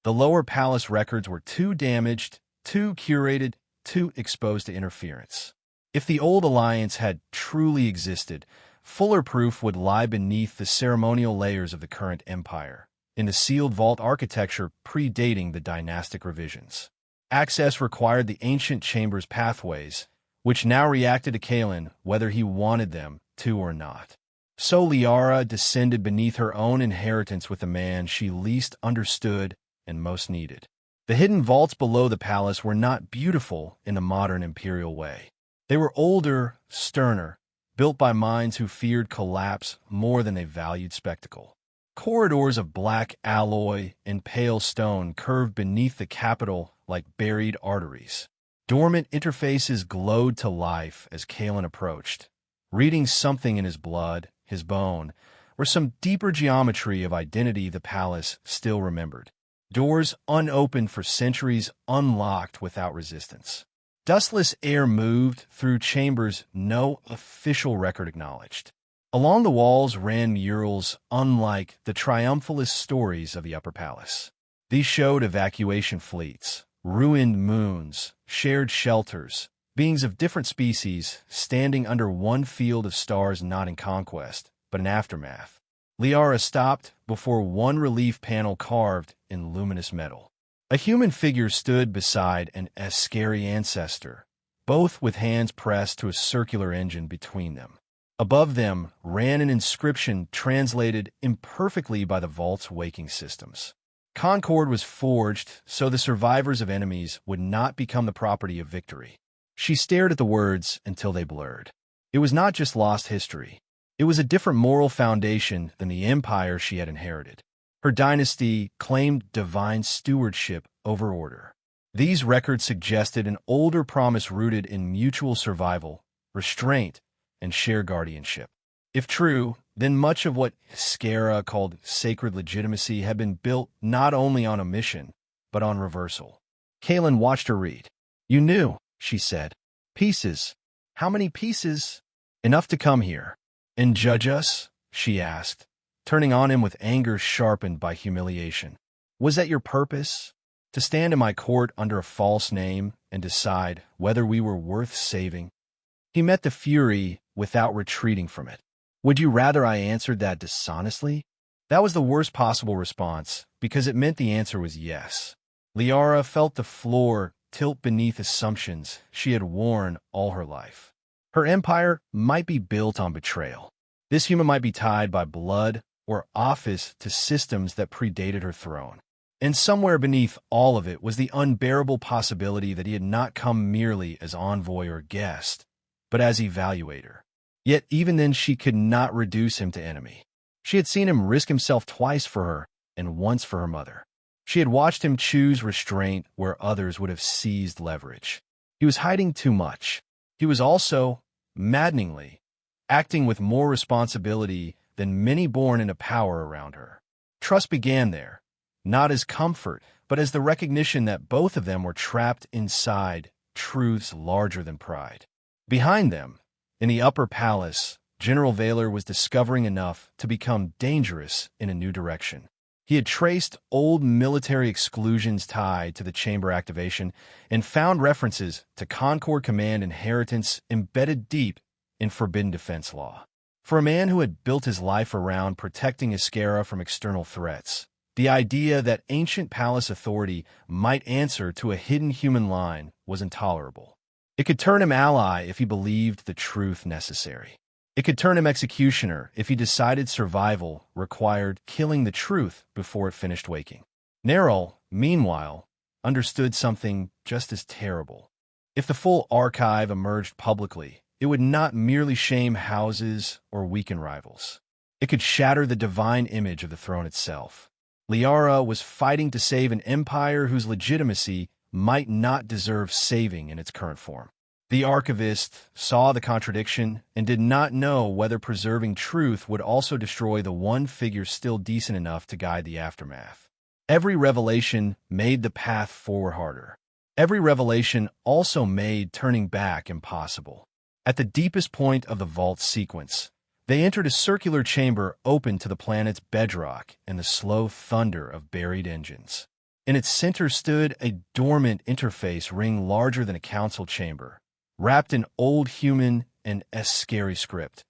The lower palace records were too damaged, too curated, too exposed to interference. If the old alliance had truly existed, fuller proof would lie beneath the ceremonial layers of the current empire, in the sealed vault architecture predating the dynastic revisions. Access required the ancient chamber's pathways, which now reacted to Caelan whether he wanted them to or not. So Lyara descended beneath her own inheritance with the man she least understood and most needed. The hidden vaults below the palace were not beautiful in the modern imperial way. They were older, sterner, built by minds who feared collapse more than they valued spectacle. Corridors of black alloy and pale stone curved beneath the capital like buried arteries. Dormant interfaces glowed to life as Caelan approached, reading something in his blood, his bone, or some deeper geometry of identity the palace still remembered. Doors unopened for centuries unlocked without resistance. Dustless air moved through chambers no official record acknowledged. Along the walls ran murals unlike the triumphalist stories of the upper palace. These showed evacuation fleets, ruined moons, shared shelters, beings of different species standing under one field of stars not in conquest, but in aftermath. Lyara stopped before one relief panel carved in luminous metal. A human figure stood beside an Aeskari ancestor, both with hands pressed to a circular engine between them. Above them ran an inscription translated imperfectly by the vault's waking systems. Concord was forged so the survivors of enemies would not become the property of victory. She stared at the words until they blurred. It was not just lost history. It was a different moral foundation than the empire she had inherited. Her dynasty claimed divine stewardship over order. These records suggested an older promise rooted in mutual survival, restraint, and shared guardianship. If true, then much of what Aeskara called sacred legitimacy had been built not only on omission, but on reversal. Caelan watched her read. "You knew," she said. "Pieces. How many pieces?" "Enough to come here." "And judge us?" she asked, turning on him with anger sharpened by humiliation. "Was that your purpose? To stand in my court under a false name and decide whether we were worth saving?" He met the fury without retreating from it. "Would you rather I answered that dishonestly?" That was the worst possible response, because it meant the answer was yes. Lyara felt the floor tilt beneath assumptions she had worn all her life. Her empire might be built on betrayal. This human might be tied by blood or office to systems that predated her throne. And somewhere beneath all of it was the unbearable possibility that he had not come merely as envoy or guest, but as evaluator. Yet even then she could not reduce him to enemy. She had seen him risk himself twice for her and once for her mother. She had watched him choose restraint where others would have seized leverage. He was hiding too much. He was also, maddeningly, acting with more responsibility than many born into power around her. Trust began there, not as comfort, but as the recognition that both of them were trapped inside truths larger than pride. Behind them, in the upper palace, General Valor was discovering enough to become dangerous in a new direction. He had traced old military exclusions tied to the chamber activation and found references to Concord Command inheritance embedded deep in forbidden defense law. For a man who had built his life around protecting Aeskara from external threats, the idea that ancient palace authority might answer to a hidden human line was intolerable. It could turn him ally if he believed the truth necessary. It could turn him executioner if he decided survival required killing the truth before it finished waking. Nerul, meanwhile, understood something just as terrible. If the full archive emerged publicly, it would not merely shame houses or weaken rivals. It could shatter the divine image of the throne itself. Lyara was fighting to save an empire whose legitimacy might not deserve saving in its current form. The archivist saw the contradiction and did not know whether preserving truth would also destroy the one figure still decent enough to guide the aftermath. Every revelation made the path forward harder. Every revelation also made turning back impossible. At the deepest point of the vault sequence, they entered a circular chamber open to the planet's bedrock and the slow thunder of buried engines. In its center stood a dormant interface ring larger than a council chamber, wrapped in old human and Aeskari script,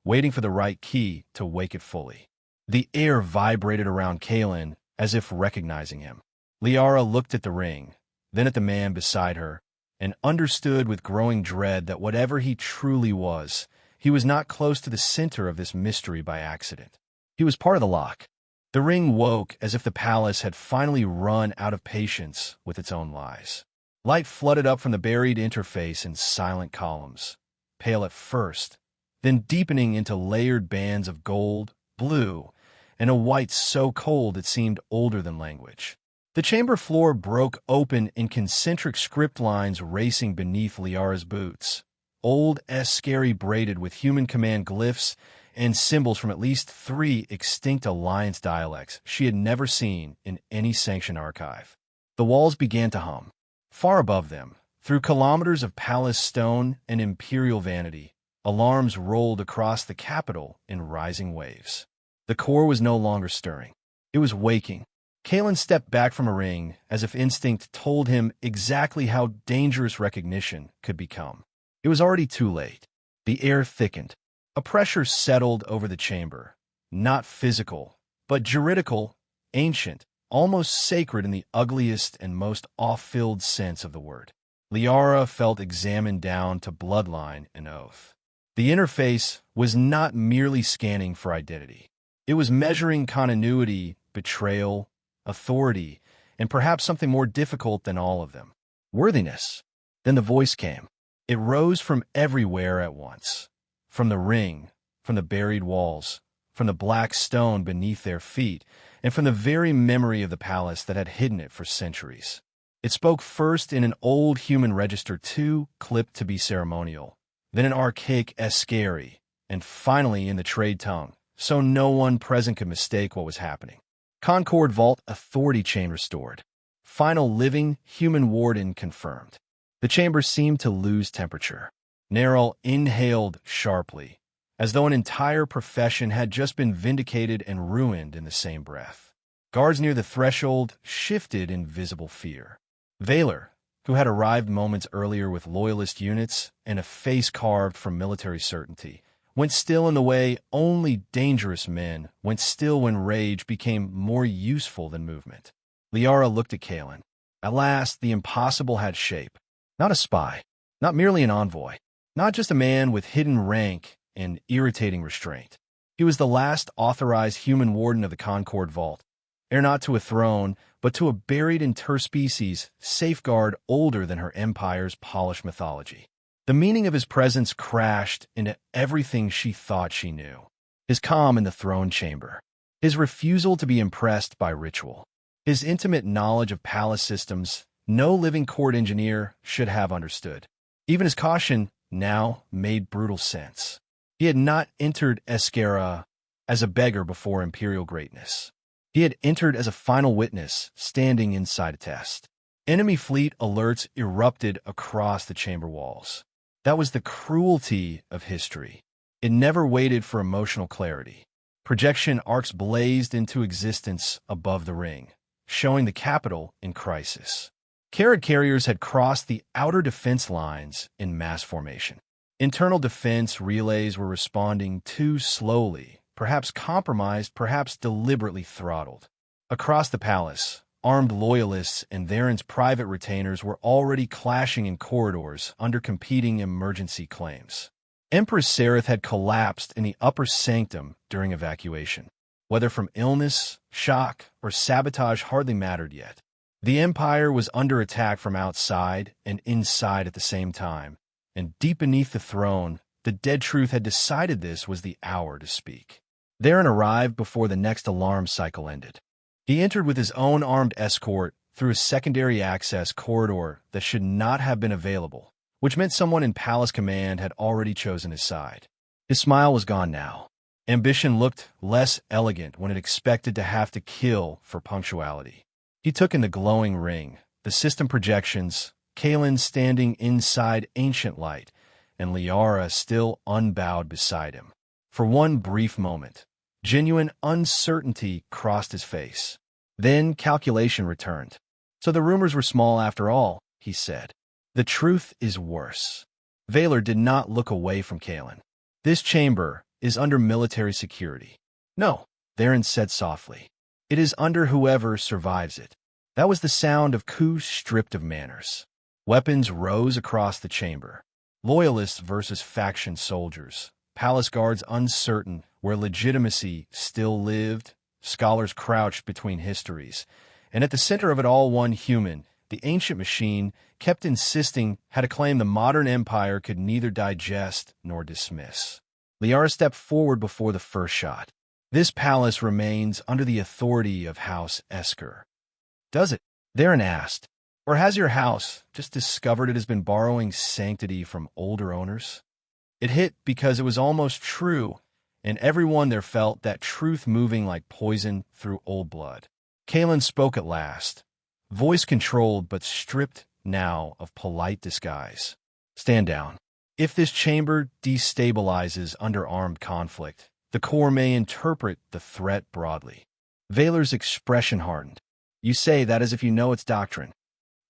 waiting for the right key to wake it fully. The air vibrated around Caelan as if recognizing him. Lyara looked at the ring, then at the man beside her, and understood with growing dread that whatever he truly was, he was not close to the center of this mystery by accident. He was part of the lock. The ring woke as if the palace had finally run out of patience with its own lies. Light flooded up from the buried interface in silent columns, pale at first, then deepening into layered bands of gold, blue, and a white so cold it seemed older than language. The chamber floor broke open in concentric script lines racing beneath Lyara's boots, old Aeskari braided with human command glyphs and symbols from at least 3 extinct Alliance dialects she had never seen in any sanctioned archive. The walls began to hum. Far above them, through kilometers of palace stone and imperial vanity, alarms rolled across the capital in rising waves. The core was no longer stirring. It was waking. Caelan stepped back from a ring as if instinct told him exactly how dangerous recognition could become. It was already too late. The air thickened. A pressure settled over the chamber, not physical, but juridical, ancient, almost sacred in the ugliest and most off-filled sense of the word. Lyara felt examined down to bloodline and oath. The interface was not merely scanning for identity. It was measuring continuity, betrayal, authority, and perhaps something more difficult than all of them: worthiness. Then the voice came. It rose from everywhere at once. From the ring, from the buried walls, from the black stone beneath their feet, and from the very memory of the palace that had hidden it for centuries. It spoke first in an old human register 2, clipped to be ceremonial, then an archaic Aeskara, and finally in the trade tongue, so no one present could mistake what was happening. Concord Vault authority chain restored. Final living human warden confirmed. The chamber seemed to lose temperature. Neril inhaled sharply, as though an entire profession had just been vindicated and ruined in the same breath. Guards near the threshold shifted in visible fear. Vaylor, who had arrived moments earlier with loyalist units and a face carved from military certainty, went still in the way only dangerous men went still when rage became more useful than movement. Lyara looked at Caelan. At last, the impossible had shape. Not a spy, not merely an envoy, not just a man with hidden rank and irritating restraint. He was the last authorized human warden of the Concord Vault, heir not to a throne, but to a buried interspecies safeguard older than her empire's polished mythology. The meaning of his presence crashed into everything she thought she knew. His calm in the throne chamber, his refusal to be impressed by ritual, his intimate knowledge of palace systems no living court engineer should have understood. Even his caution now made brutal sense. He had not entered Aeskara as a beggar before imperial greatness. He had entered as a final witness, standing inside a test. Enemy fleet alerts erupted across the chamber walls. That was the cruelty of history. It never waited for emotional clarity. Projection arcs blazed into existence above the ring, showing the capital in crisis. Carrot carriers had crossed the outer defense lines in mass formation. Internal defense relays were responding too slowly, perhaps compromised, perhaps deliberately throttled. Across the palace, armed loyalists and Theron's private retainers were already clashing in corridors under competing emergency claims. Empress Sereth had collapsed in the upper sanctum during evacuation. Whether from illness, shock, or sabotage hardly mattered yet. The Empire was under attack from outside and inside at the same time, and deep beneath the throne, the dead truth had decided this was the hour to speak. Theron arrived before the next alarm cycle ended. He entered with his own armed escort through a secondary access corridor that should not have been available, which meant someone in Palace Command had already chosen his side. His smile was gone now. Ambition looked less elegant when it expected to have to kill for punctuality. He took in the glowing ring, the system projections, Caelan standing inside ancient light, and Lyara still unbowed beside him. For one brief moment, genuine uncertainty crossed his face. Then calculation returned. So the rumors were small after all, he said. The truth is worse. Vaylor did not look away from Caelan. This chamber is under military security. No, Theron said softly. It is under whoever survives it. That was the sound of coups stripped of manners. Weapons rose across the chamber. Loyalists versus faction soldiers. Palace guards uncertain where legitimacy still lived. Scholars crouched between histories. And at the center of it all, one human, the ancient machine, kept insisting had a claim the modern empire could neither digest nor dismiss. Lyara stepped forward before the first shot. This palace remains under the authority of House Aeskara. Does it? Theron asked. Or has your house just discovered it has been borrowing sanctity from older owners? It hit because it was almost true, and everyone there felt that truth moving like poison through old blood. Caelan spoke at last, voice controlled but stripped now of polite disguise. Stand down. If this chamber destabilizes under armed conflict, the core may interpret the threat broadly. Vaylor's expression hardened. You say that as if you know its doctrine.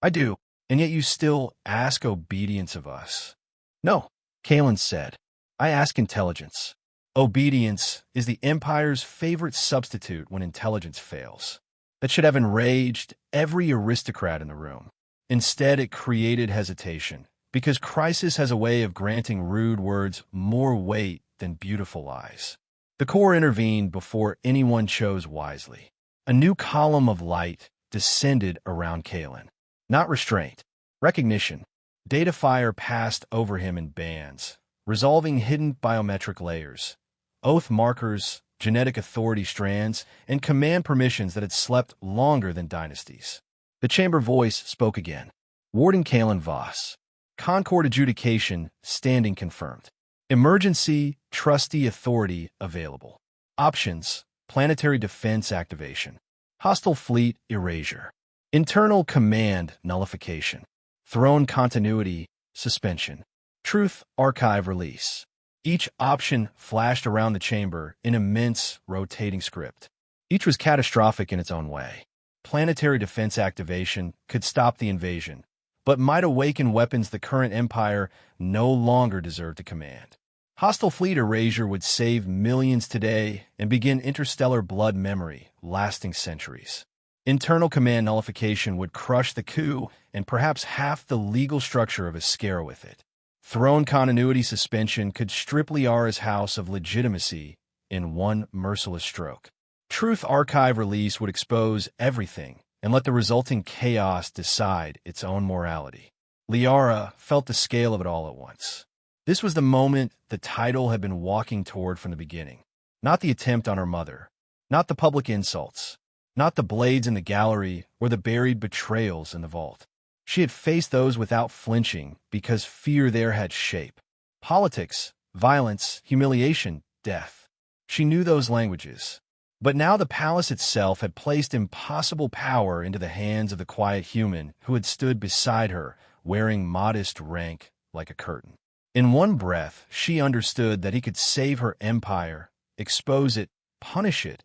I do, and yet you still ask obedience of us. No, Caelan said. I ask intelligence. Obedience is the Empire's favorite substitute when intelligence fails. that should have enraged every aristocrat in the room. Instead, it created hesitation, because crisis has a way of granting rude words more weight than beautiful lies. The core intervened before anyone chose wisely. A new column of light descended around Caelan. Not restraint, recognition. Data fire passed over him in bands, resolving hidden biometric layers, oath markers, genetic authority strands, and command permissions that had slept longer than dynasties. The chamber voice spoke again. Warden Caelan Voss. Concord adjudication, standing confirmed. Emergency, trustee authority available. Options, planetary defense activation. Hostile fleet erasure. Internal command nullification. Throne continuity suspension. Truth archive release. Each option flashed around the chamber in immense, rotating script. Each was catastrophic in its own way. Planetary defense activation could stop the invasion, but might awaken weapons the current empire no longer deserved to command. Hostile fleet erasure would save millions today and begin interstellar blood memory, lasting centuries. Internal command nullification would crush the coup and perhaps half the legal structure of Aeskara with it. Throne continuity suspension could strip Lyara's house of legitimacy in one merciless stroke. Truth archive release would expose everything and let the resulting chaos decide its own morality. Lyara felt the scale of it all at once. This was the moment the title had been walking toward from the beginning. Not the attempt on her mother, not the public insults, not the blades in the gallery or the buried betrayals in the vault. She had faced those without flinching because fear there had shape. Politics, violence, humiliation, death. She knew those languages. But now the palace itself had placed impossible power into the hands of the quiet human who had stood beside her, wearing modest rank like a curtain. In one breath, she understood that he could save her empire, expose it, punish it,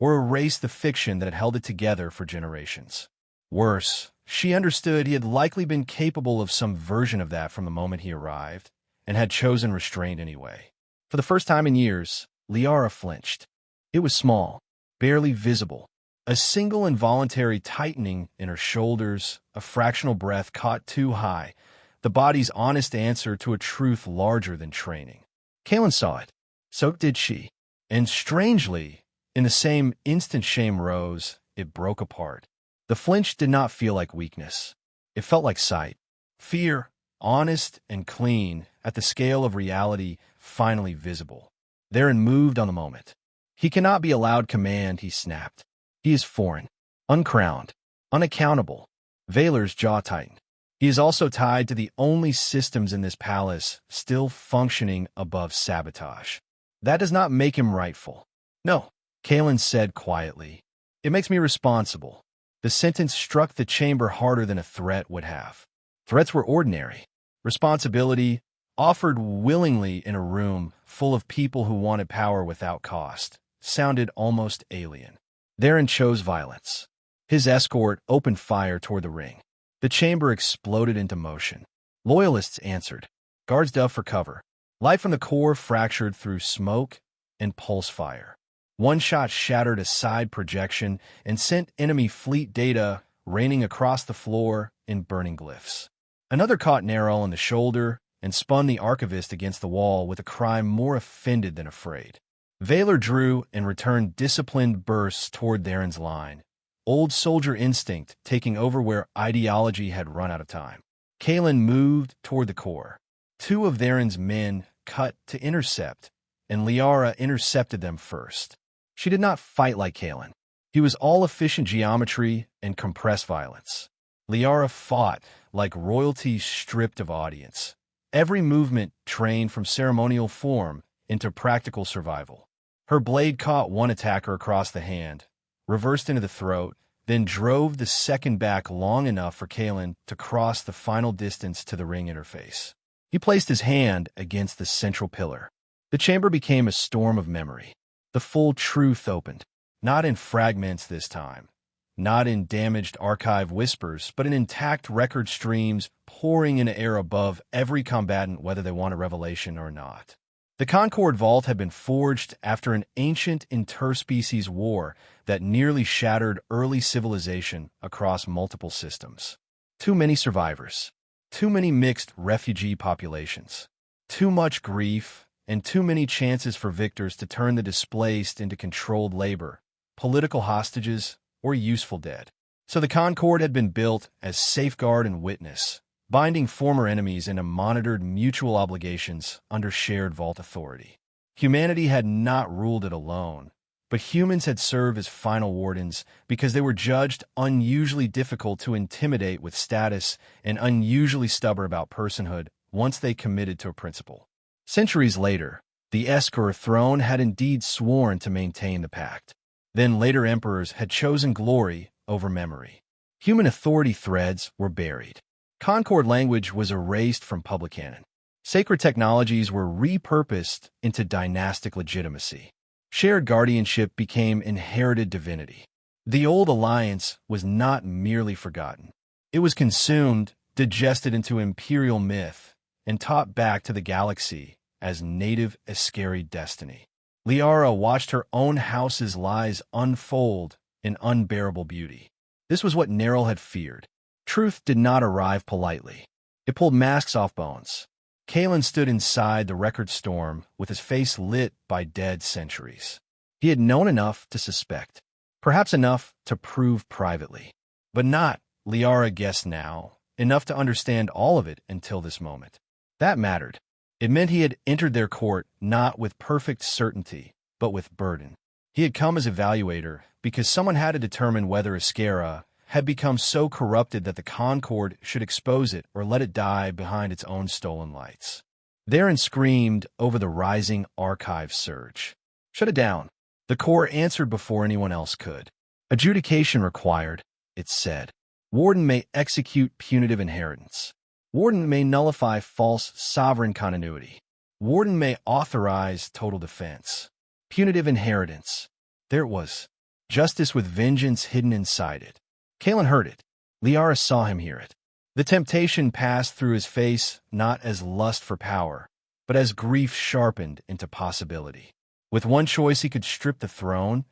or erase the fiction that had held it together for generations. Worse, she understood he had likely been capable of some version of that from the moment he arrived, and had chosen restraint anyway. For the first time in years, Lyara flinched. It was small, barely visible. A single involuntary tightening in her shoulders, a fractional breath caught too high, the body's honest answer to a truth larger than training. Caelan saw it. So did she. And strangely, in the same instant shame rose, it broke apart. The flinch did not feel like weakness. It felt like sight. Fear, honest and clean, at the scale of reality, finally visible. Therein moved on the moment. He cannot be allowed command, he snapped. He is foreign, uncrowned, unaccountable. Vaylor's jaw tightened. He is also tied to the only systems in this palace still functioning above sabotage. That does not make him rightful. No, Caelan said quietly. It makes me responsible. The sentence struck the chamber harder than a threat would have. Threats were ordinary. Responsibility, offered willingly in a room full of people who wanted power without cost, sounded almost alien. Therein chose violence. His escort opened fire toward the ring. The chamber exploded into motion. Loyalists answered. Guards dove for cover. Light from the core fractured through smoke and pulse fire. One shot shattered a side projection and sent enemy fleet data raining across the floor in burning glyphs. Another caught Narrow on the shoulder and spun the archivist against the wall with a cry more offended than afraid. Vaylor drew and returned disciplined bursts toward Theron's line. Old soldier instinct taking over where ideology had run out of time. Caelan moved toward the core. Two of Theron's men cut to intercept, and Lyara intercepted them first. She did not fight like Caelan. He was all efficient geometry and compressed violence. Lyara fought like royalty stripped of audience. Every movement trained from ceremonial form into practical survival. Her blade caught one attacker across the hand, reversed into the throat, then drove the second back long enough for Caelan to cross the final distance to the ring interface. He placed his hand against the central pillar. The chamber became a storm of memory. The full truth opened, not in fragments this time, not in damaged archive whispers, but in intact record streams pouring into air above every combatant whether they want a revelation or not. The Concord Vault had been forged after an ancient interspecies war that nearly shattered early civilization across multiple systems. Too many survivors, too many mixed refugee populations, too much grief, and too many chances for victors to turn the displaced into controlled labor, political hostages, or useful dead. So the Concord had been built as safeguard and witness, binding former enemies into monitored mutual obligations under shared vault authority. Humanity had not ruled it alone, but humans had served as final wardens because they were judged unusually difficult to intimidate with status and unusually stubborn about personhood once they committed to a principle. Centuries later, the Aeskara throne had indeed sworn to maintain the pact. Then later emperors had chosen glory over memory. Human authority threads were buried. Concord language was erased from public canon. Sacred technologies were repurposed into dynastic legitimacy. Shared guardianship became inherited divinity. The old alliance was not merely forgotten. It was consumed, digested into imperial myth, and taught back to the galaxy as native Aeskari destiny. Lyara watched her own house's lies unfold in unbearable beauty. This was what Neril had feared. Truth did not arrive politely. It pulled masks off bones. Caelan stood inside the record storm with his face lit by dead centuries. He had known enough to suspect, perhaps enough to prove privately, but not, Lyara guessed now, enough to understand all of it until this moment. That mattered. It meant he had entered their court not with perfect certainty, but with burden. He had come as evaluator because someone had to determine whether Aeskara had become so corrupted that the Concord should expose it or let it die behind its own stolen lights. Therein screamed over the rising archive surge. Shut it down. The core answered before anyone else could. Adjudication required, it said. Warden may execute punitive inheritance. Warden may nullify false sovereign continuity. Warden may authorize total defense. Punitive inheritance. There it was. Justice with vengeance hidden inside it. Caelan heard it. Lyara saw him hear it. The temptation passed through his face not as lust for power, but as grief sharpened into possibility. With one choice, he could strip the throne,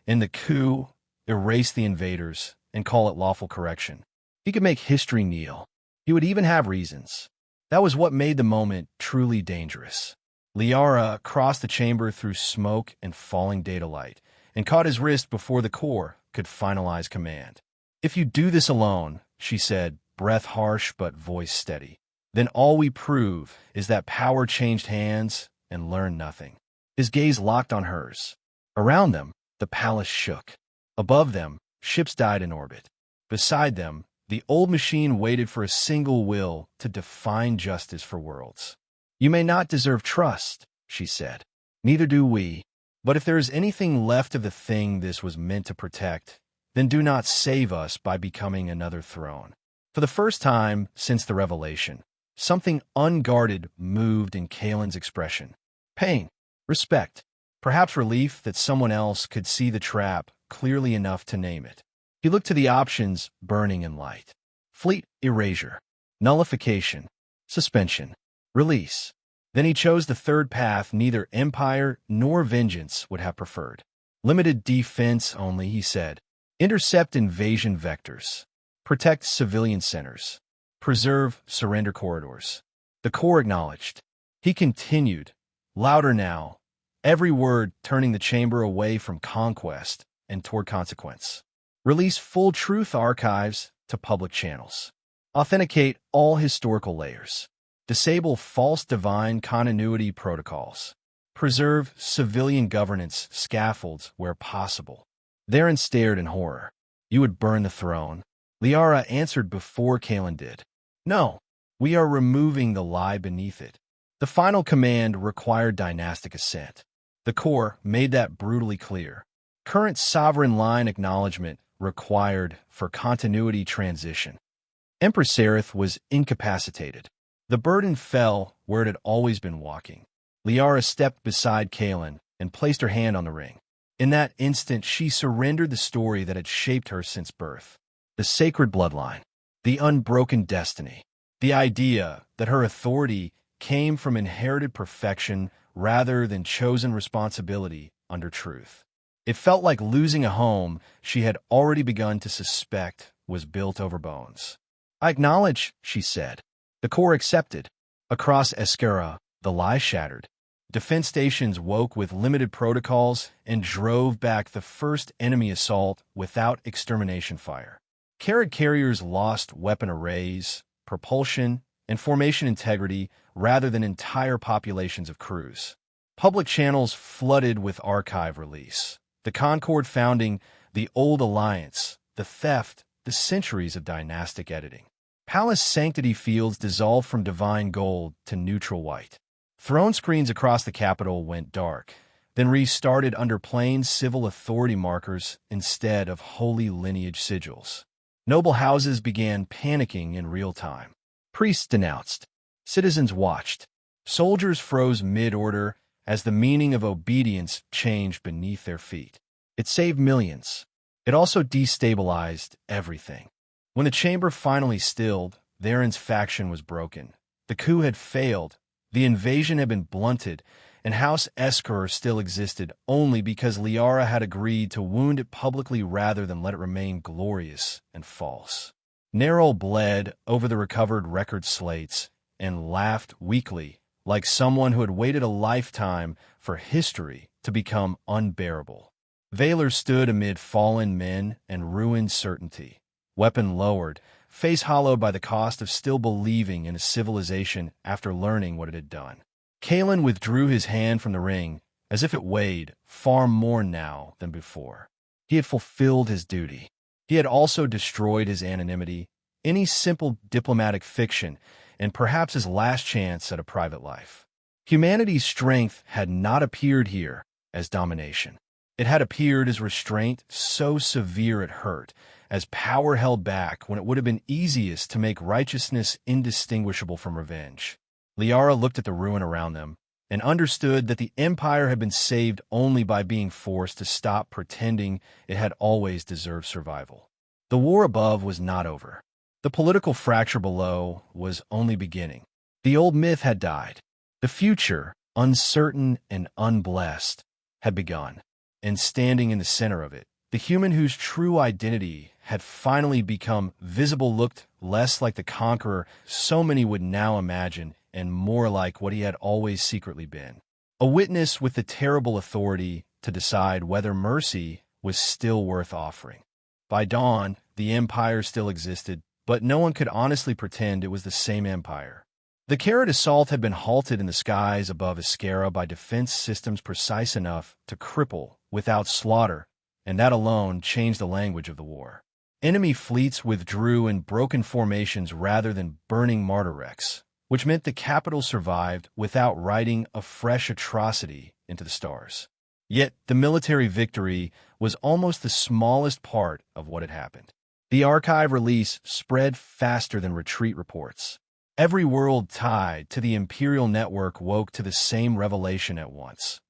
in the coup, erase the invaders, and call it lawful correction. He could make history kneel. He would even have reasons. That was what made the moment truly dangerous. Lyara crossed the chamber through smoke and falling data light, and caught his wrist before the core could finalize command. If you do this alone, she said, breath harsh but voice steady, then all we prove is that power changed hands and learned nothing. His gaze locked on hers. Around them, the palace shook. Above them, ships died in orbit. Beside them, the old machine waited for a single will to define justice for worlds. You may not deserve trust, she said. Neither do we. But if there is anything left of the thing this was meant to protect, then do not save us by becoming another throne. For the first time since the revelation, something unguarded moved in Caelan's expression. Pain, respect, perhaps relief that someone else could see the trap clearly enough to name it. He looked to the options burning in light. Fleet erasure, nullification, suspension, release. Then he chose the third path neither empire nor vengeance would have preferred. Limited defense only, he said. Intercept invasion vectors. Protect civilian centers. Preserve surrender corridors. The core acknowledged. He continued, louder now, every word turning the chamber away from conquest and toward consequence. Release full truth archives to public channels. Authenticate all historical layers. Disable false divine continuity protocols. Preserve civilian governance scaffolds where possible. Therein stared in horror. You would burn the throne. Lyara answered before Caelan did. No, we are removing the lie beneath it. The final command required dynastic assent. The core made that brutally clear. Current sovereign line acknowledgement required for continuity transition. Empress Sereth was incapacitated. The burden fell where it had always been walking. Lyara stepped beside Caelan and placed her hand on the ring. In that instant, she surrendered the story that had shaped her since birth. The sacred bloodline, the unbroken destiny, the idea that her authority came from inherited perfection rather than chosen responsibility under truth. It felt like losing a home she had already begun to suspect was built over bones. "I acknowledge," she said. The core accepted. Across Aeskara, the lie shattered. Defense stations woke with limited protocols and drove back the first enemy assault without extermination fire. Carriers lost weapon arrays, propulsion, and formation integrity rather than entire populations of crews. Public channels flooded with archive release. The Concord founding, the old alliance, the theft, the centuries of dynastic editing. Palace sanctity fields dissolved from divine gold to neutral white. Throne screens across the Capitol went dark, then restarted under plain civil authority markers instead of holy lineage sigils. Noble houses began panicking in real time. Priests denounced. Citizens watched. Soldiers froze mid-order as the meaning of obedience changed beneath their feet. It saved millions. It also destabilized everything. When the chamber finally stilled, Theron's faction was broken. The coup had failed, the invasion had been blunted, and House Aeskara still existed only because Lyara had agreed to wound it publicly rather than let it remain glorious and false. Nerol bled over the recovered record slates and laughed weakly, like someone who had waited a lifetime for history to become unbearable. Valor stood amid fallen men and ruined certainty. Weapon lowered, face hollowed by the cost of still believing in a civilization after learning what it had done. Caelan withdrew his hand from the ring, as if it weighed far more now than before. He had fulfilled his duty. He had also destroyed his anonymity, any simple diplomatic fiction, and perhaps his last chance at a private life. Humanity's strength had not appeared here as domination. It had appeared as restraint so severe it hurt, as power held back when it would have been easiest to make righteousness indistinguishable from revenge. Lyara looked at the ruin around them and understood that the Empire had been saved only by being forced to stop pretending it had always deserved survival. The war above was not over. The political fracture below was only beginning. The old myth had died. The future, uncertain and unblessed, had begun. And standing in the center of it, the human whose true identity had finally become visible looked less like the conqueror so many would now imagine and more like what he had always secretly been. A witness with the terrible authority to decide whether mercy was still worth offering. By dawn, the Empire still existed, but no one could honestly pretend it was the same Empire. The Carrot assault had been halted in the skies above Aeskara by defense systems precise enough to cripple without slaughter, and that alone changed the language of the war. Enemy fleets withdrew in broken formations rather than burning martyr wrecks, which meant the capital survived without writing a fresh atrocity into the stars. Yet the military victory was almost the smallest part of what had happened. The archive release spread faster than retreat reports. Every world tied to the Imperial network woke to the same revelation at once.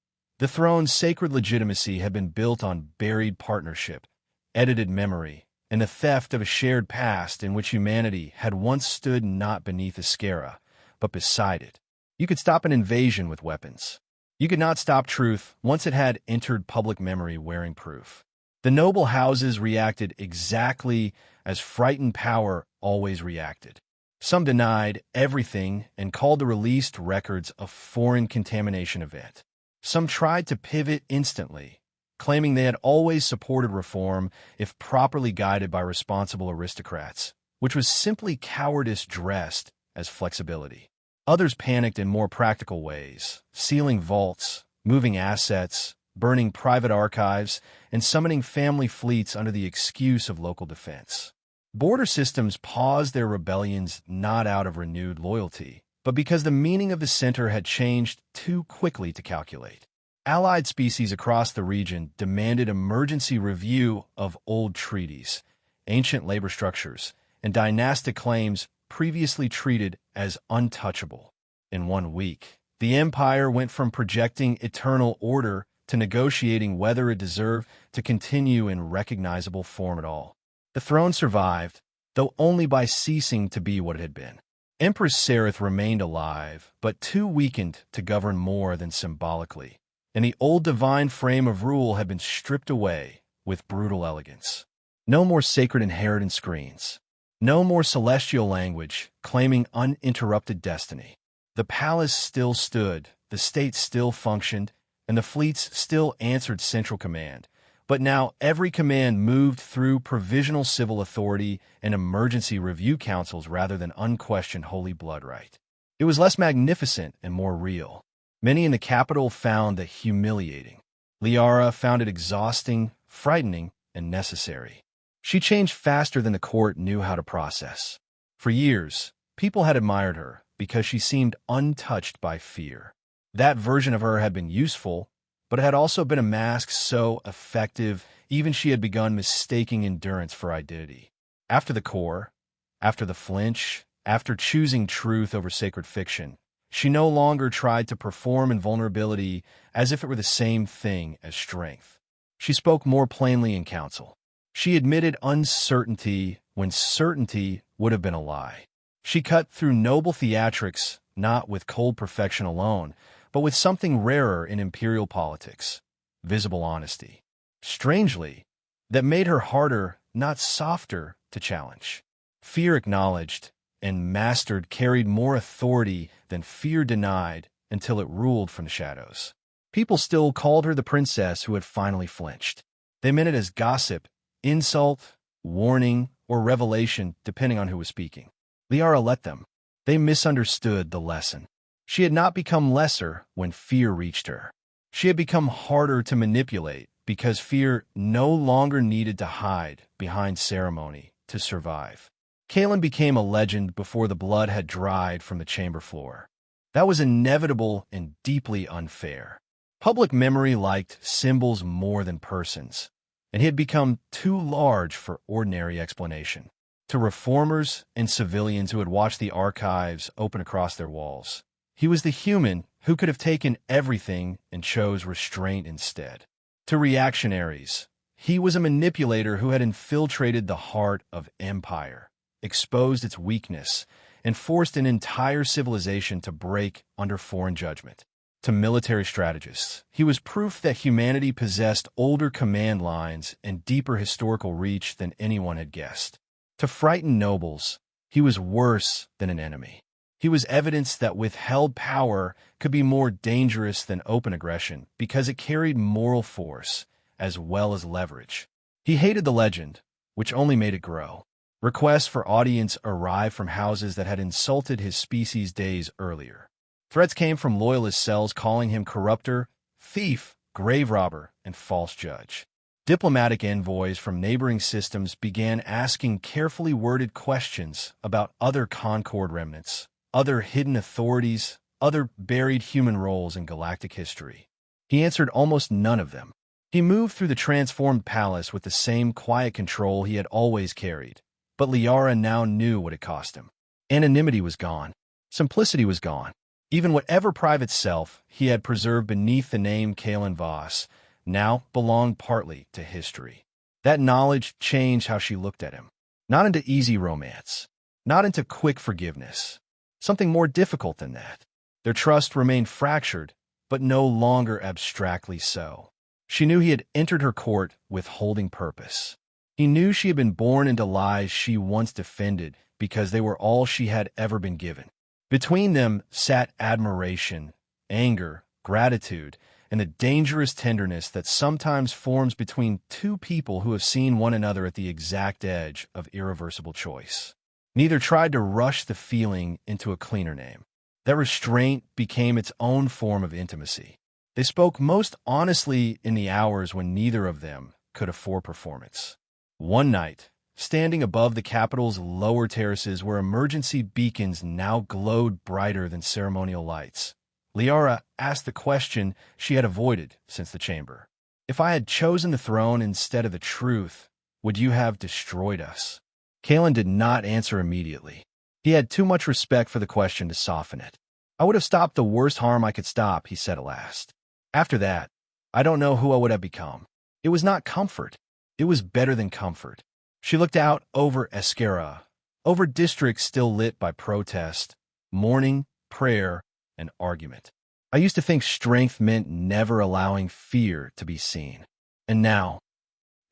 The throne's sacred legitimacy had been built on buried partnership, edited memory, and the theft of a shared past in which humanity had once stood not beneath Aeskara, but beside it. You could stop an invasion with weapons. You could not stop truth once it had entered public memory wearing proof. The noble houses reacted exactly as frightened power always reacted. Some denied everything and called the released records a foreign contamination event. Some tried to pivot instantly, claiming they had always supported reform if properly guided by responsible aristocrats, which was simply cowardice dressed as flexibility. Others panicked in more practical ways, sealing vaults, moving assets, burning private archives, and summoning family fleets under the excuse of local defense. Border systems paused their rebellions not out of renewed loyalty, but because the meaning of the center had changed too quickly to calculate. Allied species across the region demanded emergency review of old treaties, ancient labor structures, and dynastic claims previously treated as untouchable. In 1 week, the Empire went from projecting eternal order to negotiating whether it deserved to continue in recognizable form at all. The throne survived, though only by ceasing to be what it had been. Empress Sereth remained alive, but too weakened to govern more than symbolically, and the old divine frame of rule had been stripped away with brutal elegance. No more sacred inheritance screens. No more celestial language claiming uninterrupted destiny. The palace still stood, the state still functioned, and the fleets still answered central command. But now every command moved through provisional civil authority and emergency review councils rather than unquestioned holy blood right. It was less magnificent and more real. Many in the capital found that humiliating. Lyara found it exhausting, frightening, and necessary. She changed faster than the court knew how to process. For years, people had admired her because she seemed untouched by fear. That version of her had been useful, but it had also been a mask so effective even she had begun mistaking endurance for identity. After the core, after the flinch, after choosing truth over sacred fiction, she no longer tried to perform invulnerability as if it were the same thing as strength. She spoke more plainly in council. She admitted uncertainty when certainty would have been a lie. She cut through noble theatrics, not with cold perfection alone, but with something rarer in imperial politics, visible honesty. Strangely, that made her harder, not softer, to challenge. Fear acknowledged and mastered carried more authority than fear denied until it ruled from the shadows. People still called her the princess who had finally flinched. They meant it as gossip, insult, warning, or revelation, depending on who was speaking. Lyara let them. They misunderstood the lesson. She had not become lesser when fear reached her. She had become harder to manipulate because fear no longer needed to hide behind ceremony to survive. Caelan became a legend before the blood had dried from the chamber floor. That was inevitable and deeply unfair. Public memory liked symbols more than persons, and he had become too large for ordinary explanation. To reformers and civilians who had watched the archives open across their walls, he was the human who could have taken everything and chose restraint instead. To reactionaries, he was a manipulator who had infiltrated the heart of empire, exposed its weakness, and forced an entire civilization to break under foreign judgment. To military strategists, he was proof that humanity possessed older command lines and deeper historical reach than anyone had guessed. To frightened nobles, he was worse than an enemy. He was evidence that withheld power could be more dangerous than open aggression because it carried moral force as well as leverage. He hated the legend, which only made it grow. Requests for audience arrived from houses that had insulted his species days earlier. Threats came from loyalist cells calling him corrupter, thief, grave robber, and false judge. Diplomatic envoys from neighboring systems began asking carefully worded questions about other Concord remnants, other hidden authorities, other buried human roles in galactic history. He answered almost none of them. He moved through the transformed palace with the same quiet control he had always carried, but Lyara now knew what it cost him. Anonymity was gone. Simplicity was gone. Even whatever private self he had preserved beneath the name Caelan Voss now belonged partly to history. That knowledge changed how she looked at him. Not into easy romance, not into quick forgiveness. Something more difficult than that. Their trust remained fractured, but no longer abstractly so. She knew he had entered her court with holding purpose. He knew she had been born into lies she once defended because they were all she had ever been given. Between them sat admiration, anger, gratitude, and the dangerous tenderness that sometimes forms between two people who have seen one another at the exact edge of irreversible choice. Neither tried to rush the feeling into a cleaner name. That restraint became its own form of intimacy. They spoke most honestly in the hours when neither of them could afford performance. One night, standing above the capital's lower terraces where emergency beacons now glowed brighter than ceremonial lights, Lyara asked the question she had avoided since the chamber. If I had chosen the throne instead of the truth, would you have destroyed us? Caelan did not answer immediately. He had too much respect for the question to soften it. I would have stopped the worst harm I could stop, he said at last. After that, I don't know who I would have become. It was not comfort. It was better than comfort. She looked out over Aeskara, over districts still lit by protest, mourning, prayer, and argument. I used to think strength meant never allowing fear to be seen. And now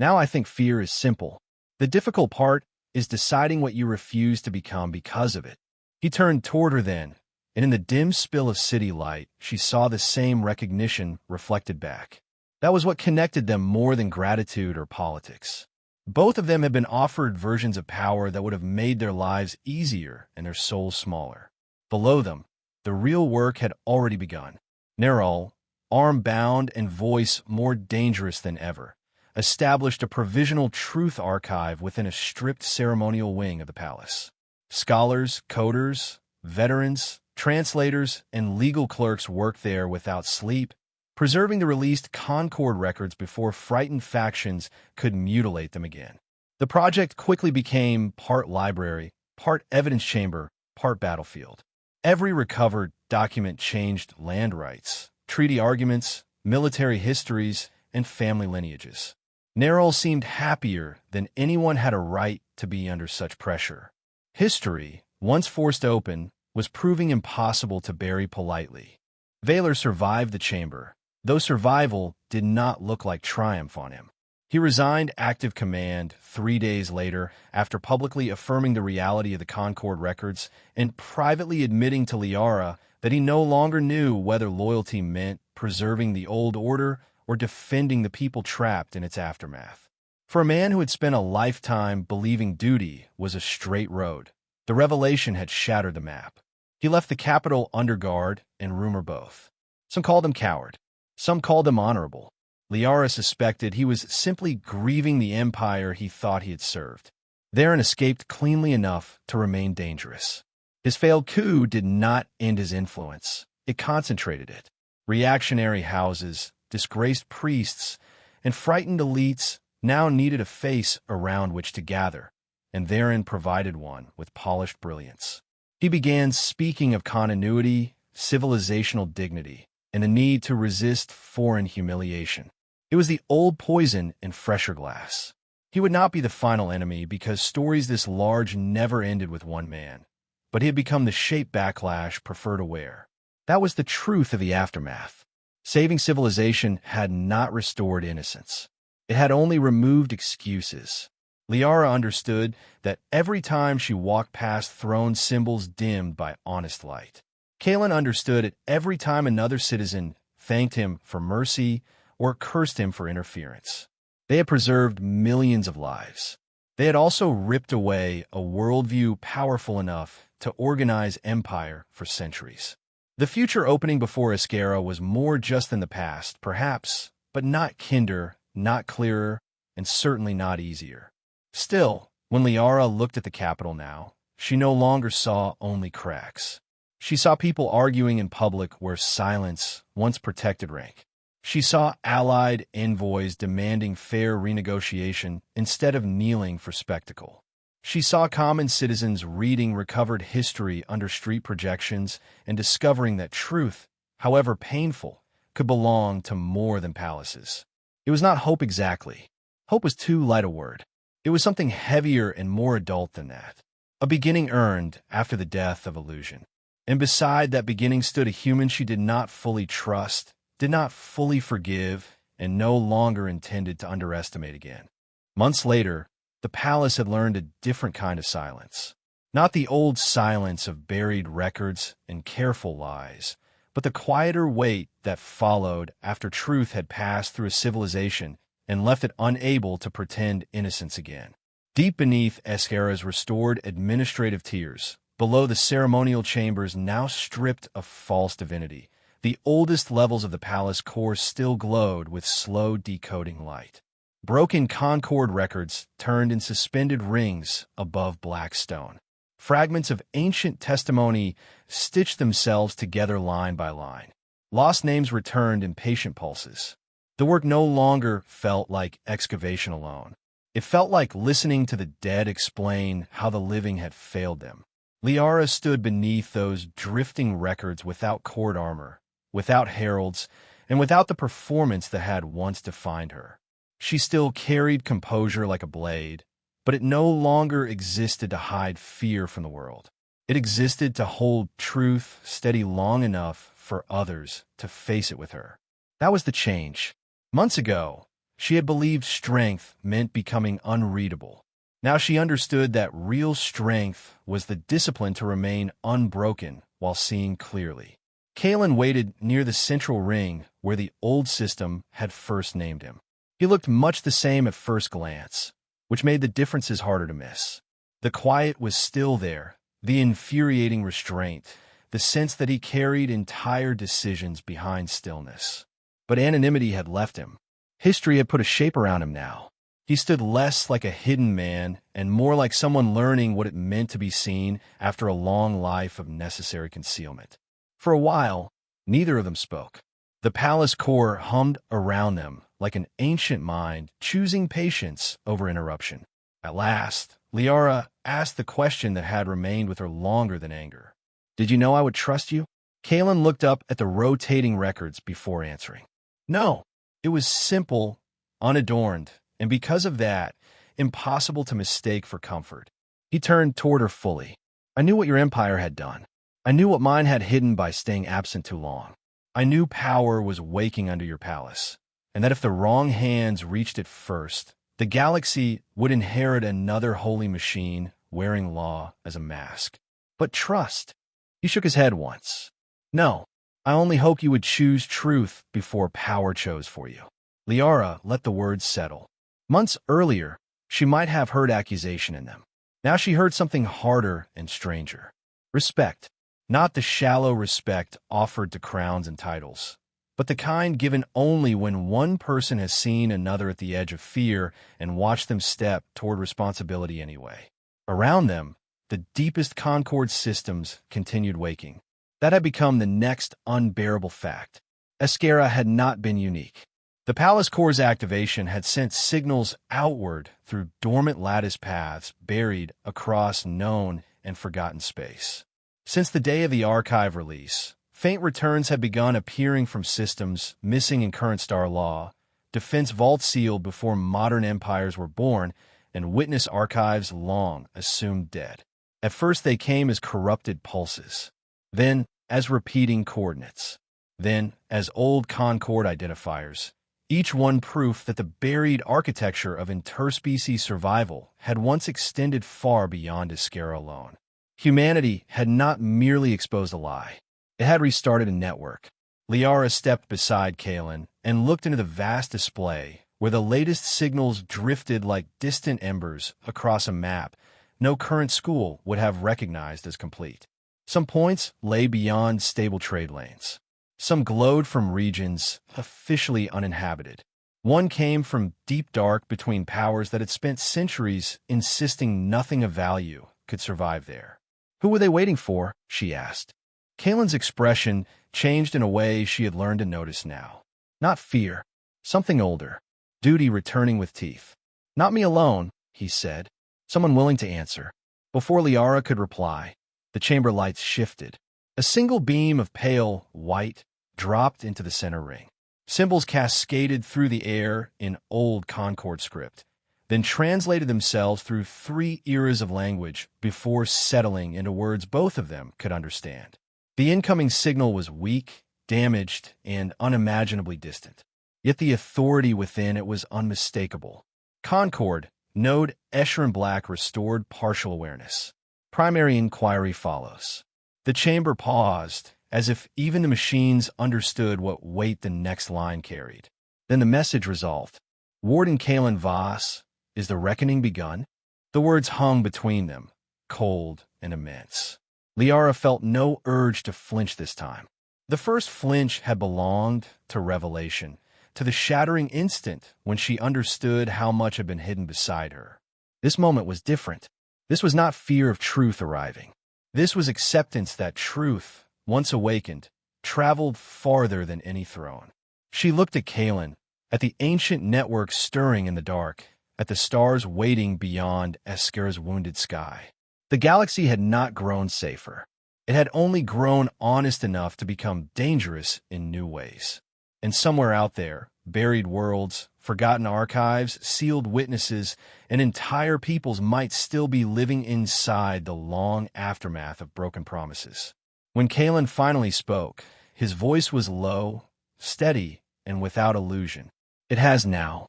I think fear is simple. The difficult part is deciding what you refuse to become because of it. He turned toward her then, and in the dim spill of city light, she saw the same recognition reflected back. That was what connected them more than gratitude or politics. Both of them had been offered versions of power that would have made their lives easier and their souls smaller. Below them, the real work had already begun. Nerul, arm-bound and voice more dangerous than ever, established a provisional truth archive within a stripped ceremonial wing of the palace. Scholars, coders, veterans, translators, and legal clerks worked there without sleep, preserving the released Concord records before frightened factions could mutilate them again. The project quickly became part library, part evidence chamber, part battlefield. Every recovered document changed land rights, treaty arguments, military histories, and family lineages. Nerul seemed happier than anyone had a right to be under such pressure. History, once forced open, was proving impossible to bury politely. Valor survived the chamber, though survival did not look like triumph on him. He resigned active command 3 days later after publicly affirming the reality of the Concord records and privately admitting to Lyara that he no longer knew whether loyalty meant preserving the old order or defending the people trapped in its aftermath. For a man who had spent a lifetime believing duty was a straight road, the revelation had shattered the map. He left the capital under guard and rumor both. Some called him coward. Some called him honorable. Lyara suspected he was simply grieving the empire he thought he had served. Theron escaped cleanly enough to remain dangerous. His failed coup did not end his influence. It concentrated it. Reactionary houses, disgraced priests, and frightened elites now needed a face around which to gather, and therein provided one with polished brilliance. He began speaking of continuity, civilizational dignity, and the need to resist foreign humiliation. It was the old poison in fresher glass. He would not be the final enemy because stories this large never ended with one man, but he had become the shape backlash preferred to wear. That was the truth of the aftermath. Saving civilization had not restored innocence. It had only removed excuses. Lyara understood that every time she walked past throne symbols dimmed by honest light. Caelan understood it every time another citizen thanked him for mercy or cursed him for interference. They had preserved millions of lives. They had also ripped away a worldview powerful enough to organize empire for centuries. The future opening before Aeskara was more just than the past, perhaps, but not kinder, not clearer, and certainly not easier. Still, when Lyara looked at the capital now, she no longer saw only cracks. She saw people arguing in public where silence once protected rank. She saw allied envoys demanding fair renegotiation instead of kneeling for spectacle. She saw common citizens reading recovered history under street projections and discovering that truth, however painful, could belong to more than palaces. It was not hope exactly. Hope was too light a word. It was something heavier and more adult than that. A beginning earned after the death of illusion. And beside that beginning stood a human she did not fully trust, did not fully forgive, and no longer intended to underestimate again. Months later, the palace had learned a different kind of silence. Not the old silence of buried records and careful lies, but the quieter wait that followed after truth had passed through a civilization and left it unable to pretend innocence again. Deep beneath Aeskara's restored administrative tiers, below the ceremonial chambers now stripped of false divinity, the oldest levels of the palace core still glowed with slow decoding light. Broken Concord records turned in suspended rings above black stone. Fragments of ancient testimony stitched themselves together line by line. Lost names returned in patient pulses. The work no longer felt like excavation alone. It felt like listening to the dead explain how the living had failed them. Lyara stood beneath those drifting records without court armor, without heralds, and without the performance that had once defined her. She still carried composure like a blade, but it no longer existed to hide fear from the world. It existed to hold truth steady long enough for others to face it with her. That was the change. Months ago, she had believed strength meant becoming unreadable. Now she understood that real strength was the discipline to remain unbroken while seeing clearly. Caelan waited near the central ring where the old system had first named him. He looked much the same at first glance, which made the differences harder to miss. The quiet was still there, the infuriating restraint, the sense that he carried entire decisions behind stillness. But anonymity had left him. History had put a shape around him now. He stood less like a hidden man and more like someone learning what it meant to be seen after a long life of necessary concealment. For a while, neither of them spoke. The palace core hummed around them like an ancient mind choosing patience over interruption. At last, Lyara asked the question that had remained with her longer than anger. "Did you know I would trust you?" Caelan looked up at the rotating records before answering. "No." It was simple, unadorned, and because of that, impossible to mistake for comfort. He turned toward her fully. "I knew what your empire had done. I knew what mine had hidden by staying absent too long. I knew power was waking under your palace, and that if the wrong hands reached it first, the galaxy would inherit another holy machine wearing law as a mask. But trust." He shook his head once. "No, I only hoped you would choose truth before power chose for you." Lyara let the words settle. Months earlier, she might have heard accusation in them. Now she heard something harder and stranger. Respect. Not the shallow respect offered to crowns and titles, but the kind given only when one person has seen another at the edge of fear and watched them step toward responsibility anyway. Around them, the deepest Concord systems continued waking. That had become the next unbearable fact. Aeskara had not been unique. The palace core's activation had sent signals outward through dormant lattice paths buried across known and forgotten space. Since the day of the archive release, faint returns had begun appearing from systems missing in current star law, defense vaults sealed before modern empires were born, and witness archives long assumed dead. At first they came as corrupted pulses, then as repeating coordinates, then as old Concord identifiers, each one proof that the buried architecture of interspecies survival had once extended far beyond Aeskara alone. Humanity had not merely exposed a lie. It had restarted a network. Lyara stepped beside Caelan and looked into the vast display where the latest signals drifted like distant embers across a map no current school would have recognized as complete. Some points lay beyond stable trade lanes. Some glowed from regions officially uninhabited. One came from deep dark between powers that had spent centuries insisting nothing of value could survive there. Who were they waiting for? She asked. Caelan's expression changed in a way she had learned to notice now. Not fear, something older. Duty returning with teeth. Not me alone, he said. Someone willing to answer. Before Lyara could reply, the chamber lights shifted. A single beam of pale white dropped into the center ring. Symbols cascaded through the air in old Concord script, then translated themselves through 3 eras of language before settling into words both of them could understand. The incoming signal was weak, damaged, and unimaginably distant. Yet the authority within it was unmistakable. Concord, Node Escher and Black restored partial awareness. Primary inquiry follows. The chamber paused, as if even the machines understood what weight the next line carried. Then the message resolved. Warden Caelan Voss, is the reckoning begun? The words hung between them, cold and immense. Lyara felt no urge to flinch this time. The first flinch had belonged to revelation, to the shattering instant when she understood how much had been hidden beside her. This moment was different. This was not fear of truth arriving. This was acceptance that truth, once awakened, traveled farther than any throne. She looked at Caelan, at the ancient network stirring in the dark, at the stars waiting beyond Aeskara's wounded sky. The galaxy had not grown safer. It had only grown honest enough to become dangerous in new ways. And somewhere out there, buried worlds, forgotten archives, sealed witnesses, and entire peoples might still be living inside the long aftermath of broken promises. When Caelan finally spoke, his voice was low, steady, and without illusion. It has now.